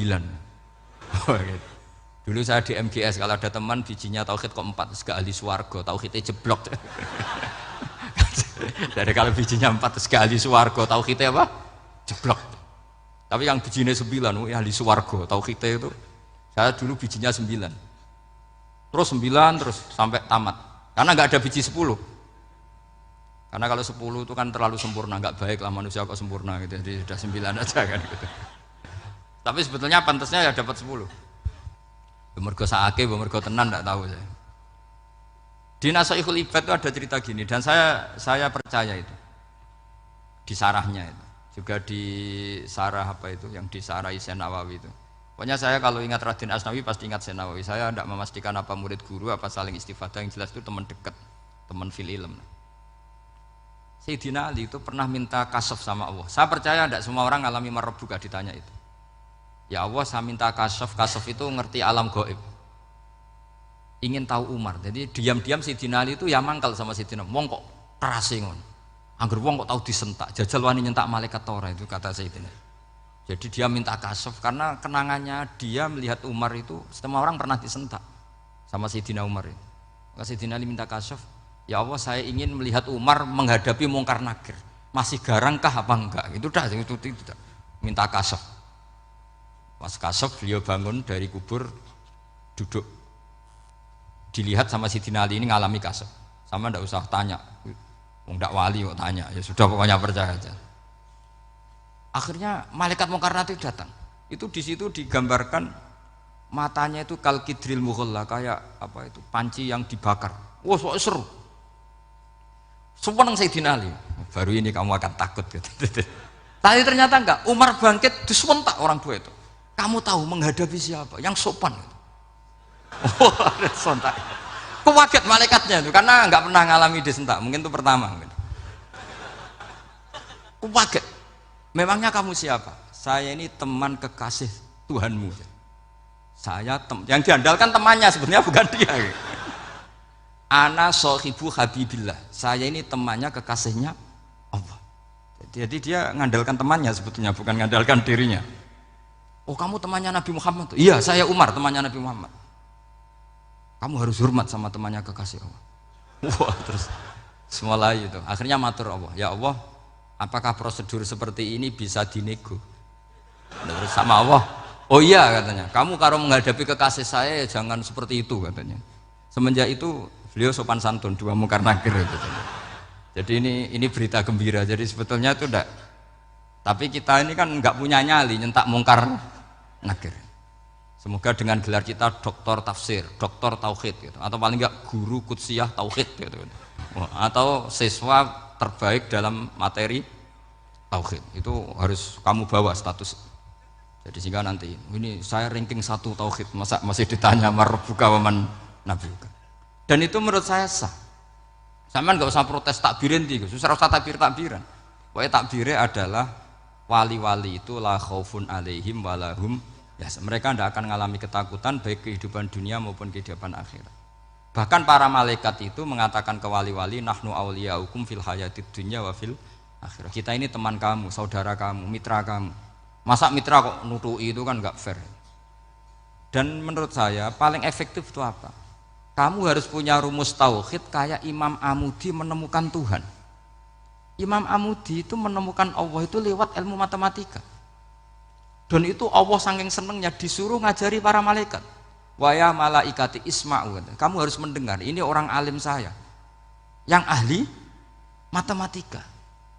Dulu saya di MGS, kalau ada teman bijinya tauhid kok 4, terus gak ahli swarga, tauhidnya jeblok. Dari kalau bijinya 4 terus gak ahli swarga, tauhidnya apa? Jeblok. Tapi yang bijinya 9, ahli swarga, tauhidnya itu saya dulu bijinya 9. Terus 9 terus sampai tamat. Karena nggak ada biji 10. Karena kalau 10 itu kan terlalu sempurna, nggak baik lah manusia kok sempurna gitu. Jadi sudah 9 aja kan gitu. Tapi sebetulnya pantasnya ya dapat 10. Mergo saake, mergo tenan enggak tahu saya. Di Nashihul Ibad itu ada cerita gini dan saya percaya itu. Di sarahnya itu. Juga di sarah apa itu yang di sarah Syekh Nawawi itu. Pokoknya saya kalau ingat Raden Asnawi pasti ingat Syekh Nawawi. Saya tidak memastikan apa murid guru apa saling istifadah, yang jelas itu teman dekat, teman fil ilm. Sayyidina Ali itu pernah minta kasaf sama Allah. Saya percaya tidak semua orang ngalami marabbuka ditanya itu. Ya Allah, saya minta kasaf itu ngerti alam gaib. ingin tahu Umar. Jadi diam-diam Sayyidina Ali itu ya mangkal sama Sayyidina. Wong kok kerase ngono. Angger wong kok tahu disentak, jajal wani nyentak malaikat ora itu kata Sayyidina. Jadi dia minta kasaf karena kenangannya dia melihat Umar itu semua orang pernah disentak sama Sayyidina Umar itu. Maka Sayyidina Ali minta kasaf, ya Allah saya ingin melihat Umar menghadapi mungkar nakir. Masih garangkah apa enggak? Itu dah itu tidak. Minta kasaf. Pas kasaf beliau bangun dari kubur duduk. Dilihat sama Sayyidina Ali ini ngalami kasaf. Sama ndak usah tanya. Ndak wali kok tanya. Ya sudah pokoknya percaya aja. Akhirnya malaikat mungkar nakir datang. Itu di situ digambarkan matanya itu kalkidril mughalla kayak apa itu panci yang dibakar. Wah, so seru. Sumpah nang Sayyidina Ali. Baru ini kamu akan takut gitu. Tapi ternyata enggak. Umar bangkit disewentak orang tua itu. Kamu tahu menghadapi siapa? Yang sopan. Oh, ada sontak. Kewaget malaikatnya itu karena enggak pernah ngalami disentak. Mungkin itu pertama. Kewaget. Memangnya kamu siapa? Saya ini teman kekasih Tuhanmu. Saya yang diandalkan temannya sebenarnya bukan dia. Ana sohibu habibillah. Saya ini temannya kekasihnya Allah. Jadi dia ngandalkan temannya sebetulnya bukan ngandalkan dirinya. Oh kamu temannya Nabi Muhammad? Iya saya Umar temannya Nabi Muhammad. Kamu harus hormat sama temannya kekasih Allah. Wah terus semulai itu. Akhirnya matur Allah. Ya Allah, apakah prosedur seperti ini bisa dinego? Terus sama Allah. Oh iya katanya. Kamu kalau menghadapi kekasih saya ya jangan seperti itu katanya. Semenjak itu beliau sopan santun dua mungkar nakir gitu. Jadi ini berita gembira. Jadi sebetulnya itu enggak. Tapi kita ini kan enggak punya nyali nyentak mungkar nakir. Semoga dengan gelar kita doktor tafsir, doktor tauhid gitu. Atau paling enggak guru kutsiyah tauhid gitu. Atau siswa terbaik dalam materi tauhid. Itu harus kamu bawa status. Jadi sehingga nanti ini saya ranking 1 tauhid, masa masih ditanya marbuka waman nabiuka. Dan itu menurut saya sah. Sama nggak usah protes takbirin tiga, susah usah takbiran. Pokoknya takbirnya adalah wali-wali itu la khaufun alaihim walahum ya mereka tidak akan mengalami ketakutan baik kehidupan dunia maupun kehidupan akhirat. Bahkan para malaikat itu mengatakan ke wali-wali nahnu auliyaukum fil hayatid dunya wa fil akhirah. Kita ini teman kamu, saudara kamu, mitra kamu. Masa mitra kok nutui itu kan nggak fair. Dan menurut saya paling efektif itu apa? Kamu harus punya rumus tauhid kayak Imam Amudi menemukan Tuhan. Imam Amudi itu menemukan Allah itu lewat ilmu matematika. Dan itu Allah saking senengnya disuruh ngajari para malaikat. Wa ya malaikati isma'u. Kamu harus mendengar, ini orang alim saya yang ahli matematika.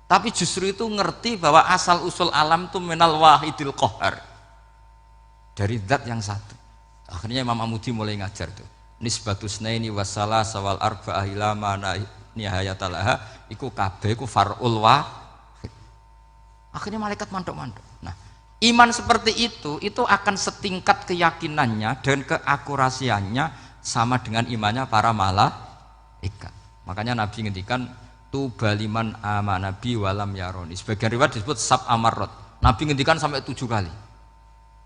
Tapi justru itu ngerti bahwa asal usul alam itu minal wahidil qahar. Dari zat yang satu. Akhirnya Imam Amudi mulai ngajar tuh. Nisbatus naini wassalah sawal arba'ah ila mana nihayatalaha iku kabeh iku far'ul wahid. Akhirnya malaikat mantuk-mantuk. Nah, iman seperti itu akan setingkat keyakinannya dan keakurasiannya sama dengan imannya para malaikat. Makanya Nabi ngendikan tu baliman amanabi walam yaroni. Sebagian riwayat disebut sab amarot. Nabi ngendikan sampai 7 kali.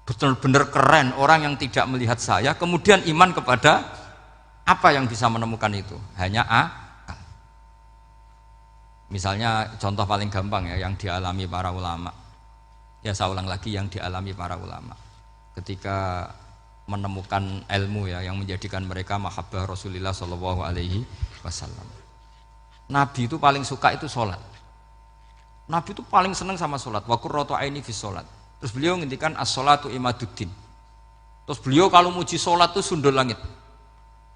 Benar-benar keren orang yang tidak melihat saya kemudian iman kepada apa yang bisa menemukan itu? Hanya akal. Misalnya contoh paling gampang ya yang dialami para ulama. Ya saya ulang lagi yang dialami para ulama. Ketika menemukan ilmu ya yang menjadikan mereka mahabbah Rasulullah sallallahu alaihi wasallam. Nabi itu paling suka itu sholat. Nabi itu paling senang sama sholat. Wa qurratu aini fi sholat. Terus beliau ngendikan as-sholatu imaduddin. Terus beliau kalau muji sholat itu sundul langit.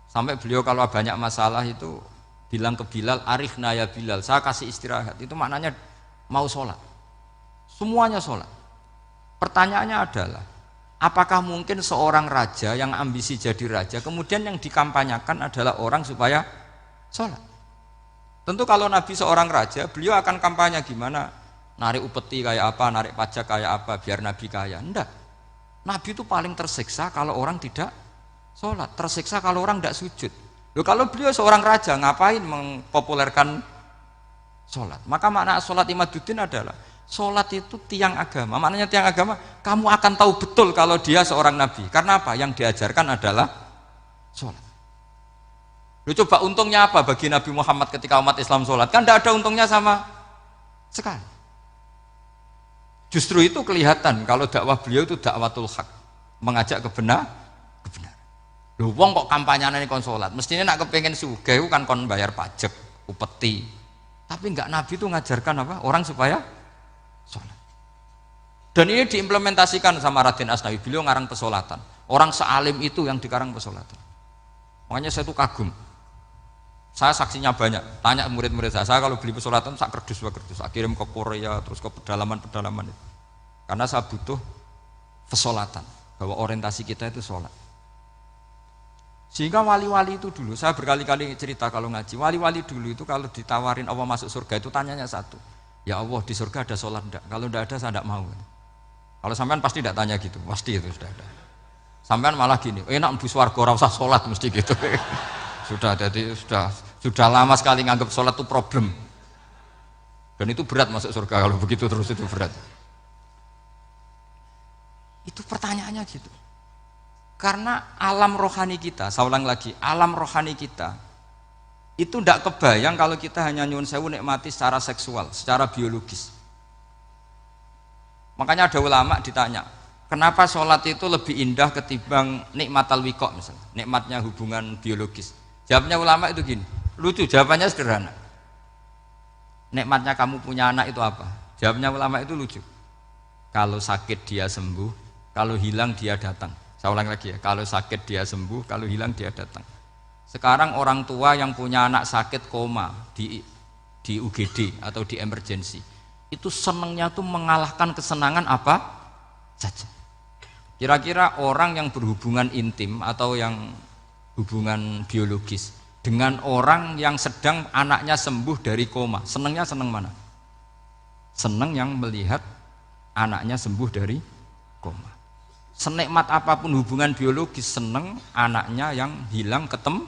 Sampai beliau kalau banyak masalah itu bilang ke Bilal, arifna ya Bilal, saya kasih istirahat. Itu maknanya mau sholat. Semuanya sholat. Pertanyaannya adalah, apakah mungkin seorang raja yang ambisi jadi raja, kemudian yang dikampanyakan adalah orang supaya sholat? Tentu kalau Nabi seorang raja, beliau akan kampanye gimana? Narik upeti kayak apa, narik pajak kayak apa, biar Nabi kaya. Enggak. Nabi itu paling tersiksa kalau orang tidak sholat, tersiksa kalau orang tidak sujud. Loh, kalau beliau seorang raja, ngapain mempopulerkan sholat? Maka makna sholat imaduddin adalah sholat itu tiang agama. Maknanya tiang agama, kamu akan tahu betul kalau dia seorang nabi. Karena apa? Yang diajarkan adalah sholat. Lu coba untungnya apa bagi Nabi Muhammad ketika umat Islam sholat? Kan tidak ada untungnya sama sekali. Justru itu kelihatan kalau dakwah beliau itu dakwatul haq, mengajak kebenaran. Lho wong kok kampanyane kon sholat, mestinya nak kepengen sugih kan kon bayar pajak, upeti. Tapi enggak, Nabi itu ngajarkan apa? Orang supaya sholat. Dan ini diimplementasikan sama Raden Asnawi, beliau ngarang pesolatan. Orang sealim itu yang dikarang pesolatan. Makanya saya itu kagum. Saya saksinya banyak. Tanya murid-murid saya kalau beli pesolatan sak kerdus, saya kirim ke Korea, terus ke pedalaman-pedalaman itu. Karena saya butuh pesolatan, bahwa orientasi kita itu sholat. Sehingga wali-wali itu dulu, saya berkali-kali cerita kalau ngaji, wali-wali dulu itu kalau ditawarin Allah masuk surga itu tanyanya satu, ya Allah di surga ada sholat enggak? Kalau enggak ada saya enggak mau. Kalau sampean pasti enggak tanya gitu, pasti itu sudah ada. Sampean malah gini, enak mlebu swarga ora usah sholat mesti gitu. Sudah, jadi sudah lama sekali nganggap sholat itu problem. Dan itu berat masuk surga kalau begitu terus, itu berat. Itu pertanyaannya gitu. Karena alam rohani kita, saya ulang lagi, alam rohani kita itu tidak kebayang kalau kita hanya nyuwun sewu nikmati secara seksual, secara biologis. Makanya ada ulama ditanya, kenapa sholat itu lebih indah ketimbang nikmatal wiqo misalnya, nikmatnya hubungan biologis. Jawabnya ulama itu gini, lucu, jawabannya sederhana. Nikmatnya kamu punya anak itu apa? Jawabnya ulama itu lucu. Kalau sakit dia sembuh, kalau hilang dia datang. Saya ulang lagi ya, kalau sakit dia sembuh, kalau hilang dia datang. Sekarang orang tua yang punya anak sakit koma di UGD atau di emergency, itu senangnya tuh mengalahkan kesenangan apa saja. Kira-kira orang yang berhubungan intim atau yang hubungan biologis dengan orang yang sedang anaknya sembuh dari koma, senangnya senang mana? Senang yang melihat anaknya sembuh dari koma. Senikmat apapun hubungan biologis, seneng anaknya yang hilang ketemu.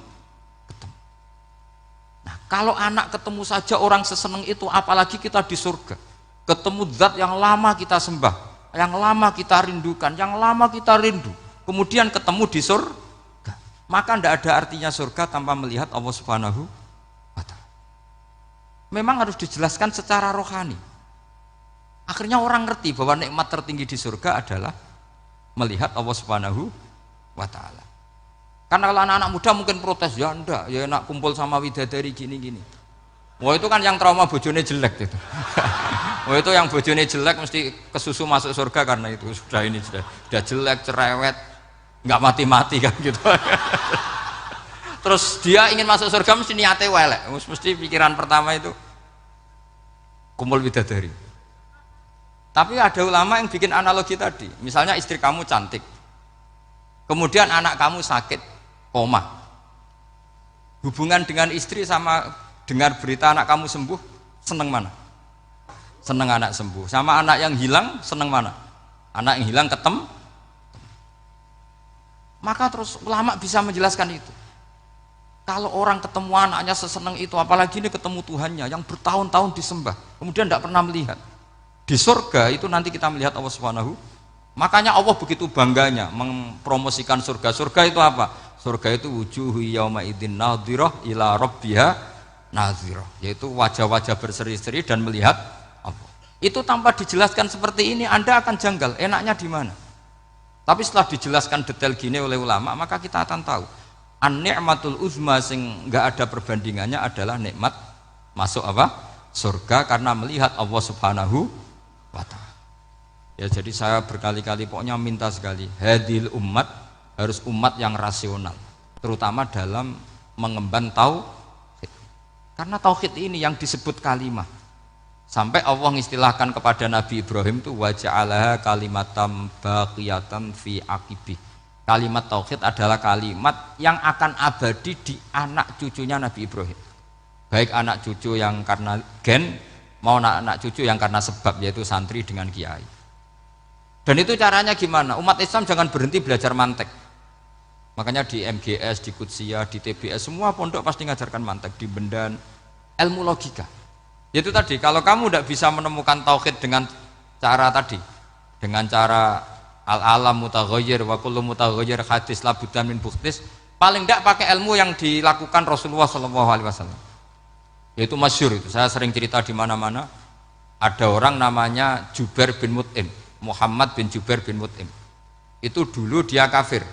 Nah, kalau anak ketemu saja orang seseneng itu, apalagi kita di surga, ketemu zat yang lama kita sembah, yang lama kita rindukan, yang lama kita rindu, kemudian ketemu di surga, maka tidak ada artinya surga tanpa melihat Allah Subhanahu wa Ta'ala. Memang harus dijelaskan secara rohani. Akhirnya orang ngerti bahwa nikmat tertinggi di surga adalah melihat Allah Subhanahu wa Ta'ala. Karena kalau anak-anak muda mungkin protes, ya enggak, ya enak kumpul sama widadari gini-gini. Wah itu kan yang trauma bojone jelek itu. Wah itu yang bojone jelek mesti kesusu masuk surga karena itu sudah jelek, cerewet, nggak mati-mati kan gitu. Terus dia ingin masuk surga mesti niate welek, mesti pikiran pertama itu kumpul widadari. Tapi ada ulama yang bikin analogi tadi, misalnya istri kamu cantik, kemudian anak kamu sakit, koma. Hubungan dengan istri sama dengar berita anak kamu sembuh, seneng mana? Seneng anak sembuh. Sama anak yang hilang, seneng mana? Anak yang hilang ketemu. Maka terus ulama bisa menjelaskan itu. Kalau orang ketemu anaknya seseneng itu, apalagi ini ketemu Tuhannya yang bertahun-tahun disembah, kemudian tidak pernah melihat. Di surga itu nanti kita melihat Allah Subhanahu. Makanya Allah begitu bangganya mempromosikan surga. Surga itu apa? Surga itu wujuhu yauma idzin nadhirah ila rabbiha nadhirah, yaitu wajah-wajah berseri-seri dan melihat Allah. Itu tanpa dijelaskan seperti ini Anda akan janggal, enaknya di mana? Tapi setelah dijelaskan detail gini oleh ulama, maka kita akan tahu an-ni'matul uzma sing enggak ada perbandingannya adalah nikmat masuk apa? Surga karena melihat Allah Subhanahu wa Ta'ala. Ya jadi saya berkali-kali pokoknya minta sekali, hadil umat harus umat yang rasional, terutama dalam mengemban tauhid. Karena tauhid ini yang disebut kalimah. Sampai Allah mengistilahkan kepada Nabi Ibrahim itu wa ja'alaha kalimatam baqiyatan fi aqibih. Kalimat tauhid adalah kalimat yang akan abadi di anak cucunya Nabi Ibrahim. Baik anak cucu yang karena gen mau anak cucu yang karena sebab, yaitu santri dengan kiai. Dan itu caranya gimana? Umat Islam jangan berhenti belajar mantek. Makanya di MGS, di Qudsiyah, di TBS semua pondok pasti ngajarkan mantek, di Bendan, ilmu logika. Itu tadi, kalau kamu tidak bisa menemukan tauhid dengan cara tadi, dengan cara al-alam mutaghayyir wa kullu mutaghayyir hadis la budda min bukhtis, Paling tidak pakai ilmu yang dilakukan Rasulullah SAW. Yaitu masyhur itu. Saya sering cerita di mana-mana. Ada orang namanya Jubair bin Mut'im, Muhammad bin Jubair bin Mut'im. Itu dulu dia kafir.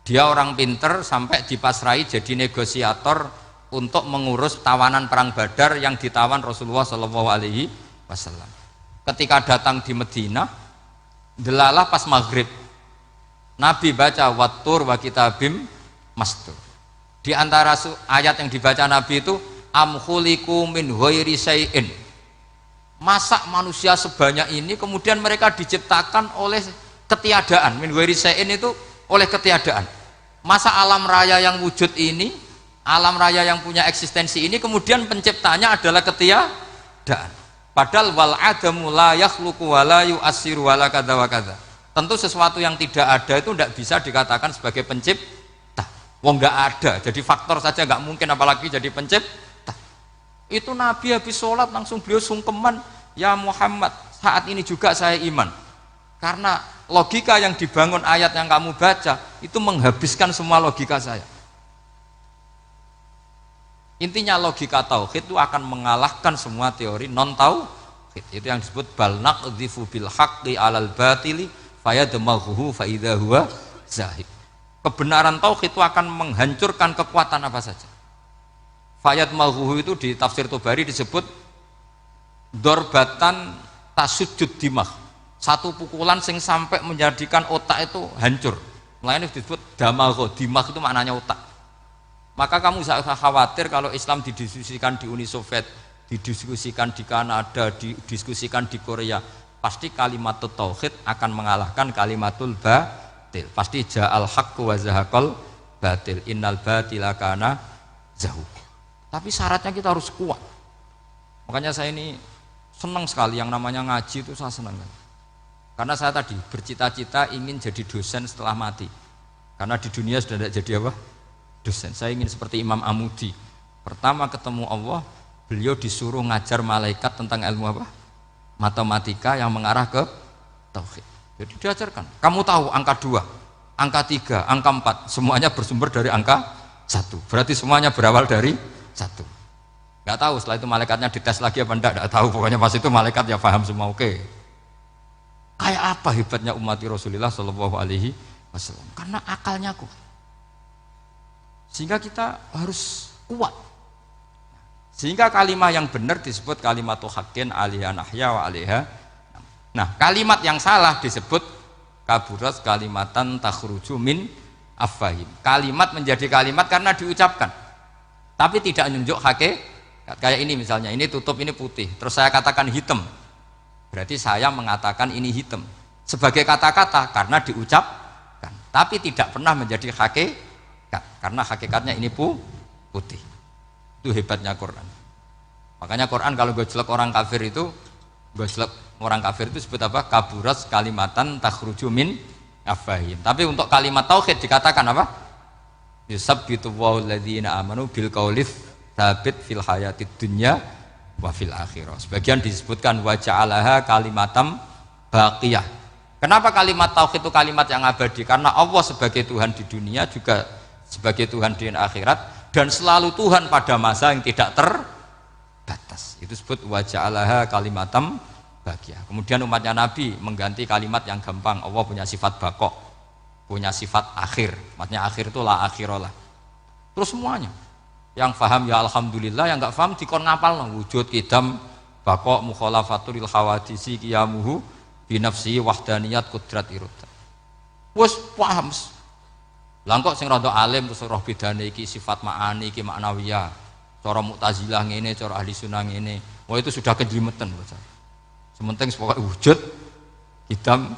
Dia orang pinter sampai dipasrai jadi negosiator untuk mengurus tawanan perang Badar yang ditawan Rasulullah SAW. Ketika datang di Madinah, delalah pas maghrib, Nabi baca wattur wa kitabim mastur. Di antara ayat yang dibaca Nabi itu am khuliqu min ghairi syai'in. Masa manusia sebanyak ini kemudian mereka diciptakan oleh ketiadaan. Min ghairi syai'in itu oleh ketiadaan. Masa alam raya yang wujud ini, alam raya yang punya eksistensi ini kemudian penciptanya adalah ketiadaan. Padahal wal adamu la yakhluqu wa la yu'assiru wa la kadza wa kadza. Tentu sesuatu yang tidak ada itu tidak bisa dikatakan sebagai pencipta. Wong nggak ada, jadi faktor saja nggak mungkin apalagi jadi pencipta. Itu Nabi habis sholat langsung beliau sungkeman, ya Muhammad, saat ini juga saya iman. Karena logika yang dibangun ayat yang kamu baca itu menghabiskan semua logika saya. Intinya logika tauhid itu akan mengalahkan semua teori non tauhid. Itu yang disebut bal naqdhifu bil haqqi 'alal batili fayadmaghuhu fa idza huwa zahid. Kebenaran tauhid itu akan menghancurkan kekuatan apa saja. Fayadmaghuhu itu di tafsir Tobari disebut dorbatan tasujud dimah. Satu pukulan sing sampai menjadikan otak itu hancur. Mulanya disebut damagho, dimah itu maknanya otak. Maka kamu usah khawatir kalau Islam didiskusikan di Uni Soviet, didiskusikan di Kanada, didiskusikan di Korea, pasti kalimat tauhid akan mengalahkan kalimatul batil. Pasti ja'al haqqu wa zahaqal batil, innal batila kana zahuq. Tapi syaratnya kita harus kuat. Makanya saya ini senang sekali yang namanya ngaji itu, saya senang. Karena saya tadi bercita-cita ingin jadi dosen setelah mati. Karena di dunia sudah tidak jadi apa? Dosen. Saya ingin seperti Imam Amudi. Pertama ketemu Allah, beliau disuruh ngajar malaikat tentang ilmu apa? Matematika yang mengarah ke tauhid. Jadi diajarkan. Kamu tahu angka 2, angka 3, angka 4, semuanya bersumber dari angka 1. Berarti semuanya berawal dari 1. Gak tahu setelah itu malaikatnya dites lagi apa enggak tahu. Pokoknya pas itu malaikat ya paham semua. Oke. Kayak apa hebatnya umat Rasulullah Shallallahu Alaihi Wasallam? Karena akalnya kuat. Sehingga kita harus kuat. Sehingga kalimat yang benar disebut kalimatu haqqin alaiha nahya wa alaiha. Nah, kalimat yang salah disebut kaburat kalimatan takhruju min afwahim. Kalimat menjadi kalimat karena diucapkan, tapi tidak menunjuk hakikat. Kayak ini misalnya, ini tutup, ini putih. Terus saya katakan hitam. Berarti saya mengatakan ini hitam sebagai kata-kata karena diucapkan, tapi tidak pernah menjadi hakikat. Karena hakikatnya ini putih. Itu hebatnya Quran. Makanya Quran kalau gojlek orang kafir itu, gojlek orang kafir itu sebut apa? Kaburas kalimatan takhruju min afwahim. Tapi untuk kalimat tauhid dikatakan apa? Yusabbitu walladzina amanu bil qaulits tsabit fil hayatid dunya wa fil akhirah. Sebagian disebutkan wa ja'alaha kalimatam baqiyah. Kenapa kalimat tauhid itu kalimat yang abadi? Karena Allah sebagai Tuhan di dunia juga sebagai Tuhan di akhirat, dan selalu Tuhan pada masa yang tidak terbatas. Itu disebut wa ja'alaha kalimatam baqiyah. Kemudian umatnya Nabi mengganti kalimat yang gampang. Allah punya sifat baqo, punya sifat akhir. Maksudnya akhir itu la akhiralah. Terus semuanya. Yang faham ya alhamdulillah, yang enggak faham dikon ngapal wujud kidam baqo mukhalafatul khawadisi qiyamuhu binafsi wahdaniyat kudrat irada. Wes paham. Langkok sing rada alim terus roh bedane iki sifat ma'ani iki maknawiyah. Cara Mu'tazilah ngene, cara Ahli Sunnah ngene. Wah itu sudah kejlimetan bocah. Sementing pokoke wujud kidam.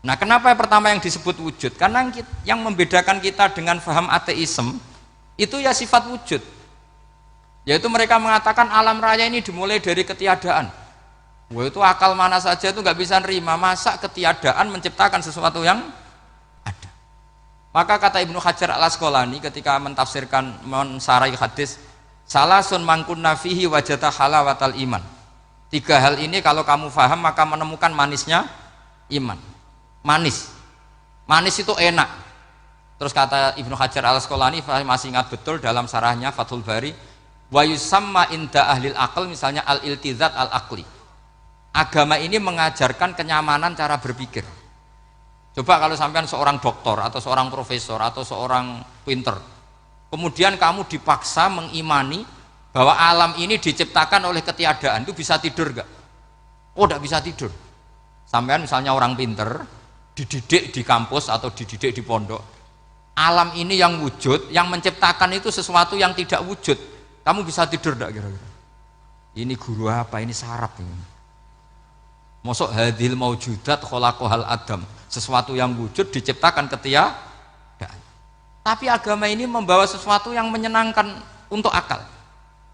Nah, kenapa yang pertama yang disebut wujud? Karena yang membedakan kita dengan faham ateisme itu ya sifat wujud. Yaitu mereka mengatakan alam raya ini dimulai dari ketiadaan. Wah itu akal mana saja itu nggak bisa nerima, masa ketiadaan menciptakan sesuatu yang ada. Maka kata Ibnu Hajar al-Asqalani ketika mentafsirkan mensarai hadis, salasun mangkunna fihi wajata halawatal iman. 3 hal ini kalau kamu faham maka menemukan manisnya iman. Manis itu enak. Terus kata Ibnu Hajar Al-Asqalani, saya masih ingat betul dalam sarahnya Fathul Bari, wa yusamma inda ahlil aql, misalnya al-iltizat al-aqli. Agama ini mengajarkan kenyamanan cara berpikir. Coba kalau sampean seorang doktor atau seorang profesor atau seorang pinter, kemudian kamu dipaksa mengimani bahwa alam ini diciptakan oleh ketiadaan, itu bisa tidur gak? Oh, tidak bisa tidur. Sampean misalnya orang pinter, dididik di kampus atau dididik di pondok, alam ini yang wujud, yang menciptakan itu sesuatu yang tidak wujud, kamu bisa tidur tidak kira-kira? Ini guru apa? Ini sarap ini. Mosok hadil maujudat khalaqahal adam, sesuatu yang wujud diciptakan ketiadaan. Tapi agama ini membawa sesuatu yang menyenangkan untuk akal,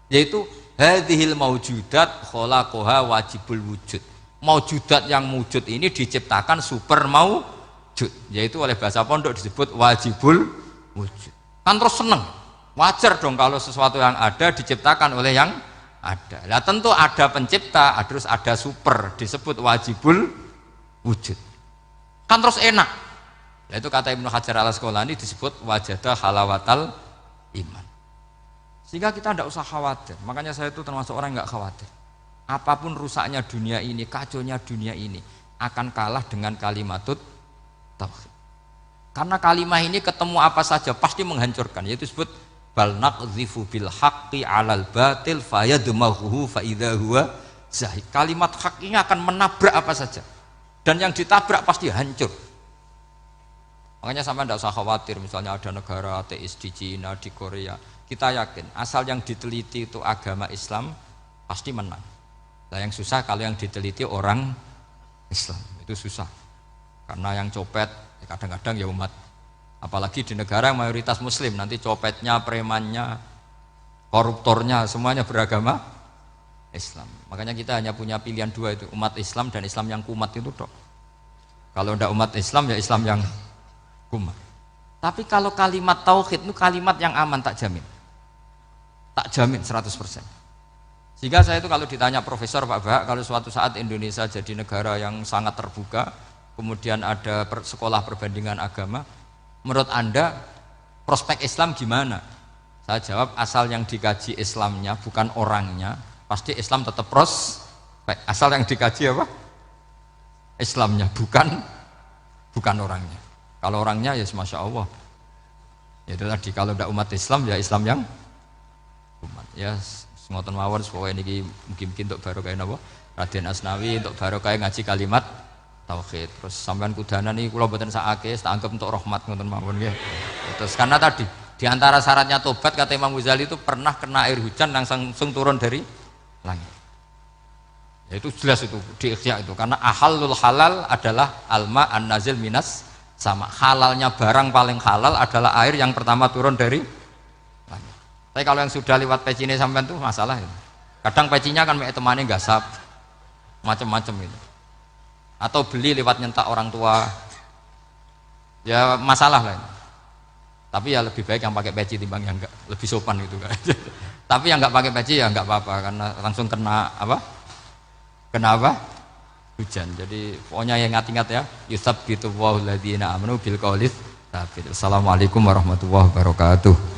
yaitu hadhil maujudat khalaqaha wajibul wujud. Maujudat yang wujud ini diciptakan super maujud, yaitu oleh bahasa pondok disebut wajibul wujud. Kan terus seneng, wajar dong kalau sesuatu yang ada diciptakan oleh yang ada. Nah tentu ada pencipta, terus ada super, disebut wajibul wujud. Kan terus enak. Nah, itu kata Ibnu Hajar Al-Asqalani disebut wajadah halawatal iman. Sehingga kita tidak usah khawatir. Makanya saya itu termasuk orang yang nggak khawatir. Apapun rusaknya dunia ini, kacaunya dunia ini, akan kalah dengan kalimatut tauhid. Karena kalimat ini ketemu apa saja pasti menghancurkan. Yaitu disebut bal naqdhifu bil haqqi 'alal batil fayadmaghuhu fa idza huwa zahid. Kalimat hak ini akan menabrak apa saja. Dan yang ditabrak pasti hancur. Makanya sampai tidak usah khawatir, misalnya ada negara ateis di Cina, di Korea, kita yakin asal yang diteliti itu agama Islam pasti menang. Nah yang susah kalau yang diteliti orang Islam, itu susah. Karena yang copet kadang-kadang ya umat, apalagi di negara yang mayoritas muslim, nanti copetnya, premannya, koruptornya semuanya beragama Islam. Makanya kita hanya punya pilihan dua itu, umat Islam dan Islam yang kumat itu dok. Kalau tidak umat Islam ya Islam yang kumat. Tapi kalau kalimat tauhid itu kalimat yang aman, tak jamin. Tak jamin 100%. Sehingga saya itu kalau ditanya profesor Pak Bahak, kalau suatu saat Indonesia jadi negara yang sangat terbuka, kemudian ada sekolah perbandingan agama, menurut Anda prospek Islam gimana? Saya jawab, asal yang dikaji Islamnya bukan orangnya, pasti Islam tetap prospek. Asal yang dikaji apa? Islamnya, bukan orangnya. Kalau orangnya ya Masya Allah, ya itu tadi, kalau tidak umat Islam ya Islam yang umat. Ya ngoten mawon supaya niki mungkin untuk barokah napa Raden Asnawi, untuk barokah ngaji kalimat tauhid. Terus sampean kudanan niki kula mboten sakake, tak anggap untuk rahmat ngoten mawon nggih. Terus karena tadi di antara syaratnya tobat kata Imam Ghazali itu pernah kena air hujan langsung turun dari langit. Ya itu jelas itu di Ikhya itu, karena ahalul halal adalah alma an-nazil minas sama. Halalnya barang paling halal adalah air yang pertama turun dari langit. Tapi kalau yang sudah lewat peci ini sampean tuh masalah itu. Kadang pecinya kan temannya gasap, macam-macam itu. Atau beli lewat nyentak orang tua, ya masalah lah ini. Tapi ya lebih baik yang pakai peci timbang yang enggak, lebih sopan gitu kan. Tapi yang enggak pakai peci ya enggak apa-apa, karena langsung kena apa? Kenapa? Hujan. Jadi pokoknya yang ingat-ingat ya, yusabbitu Allahu alladziina aamanu bil qaulis tsabit. Assalamualaikum warahmatullahi wabarakatuh.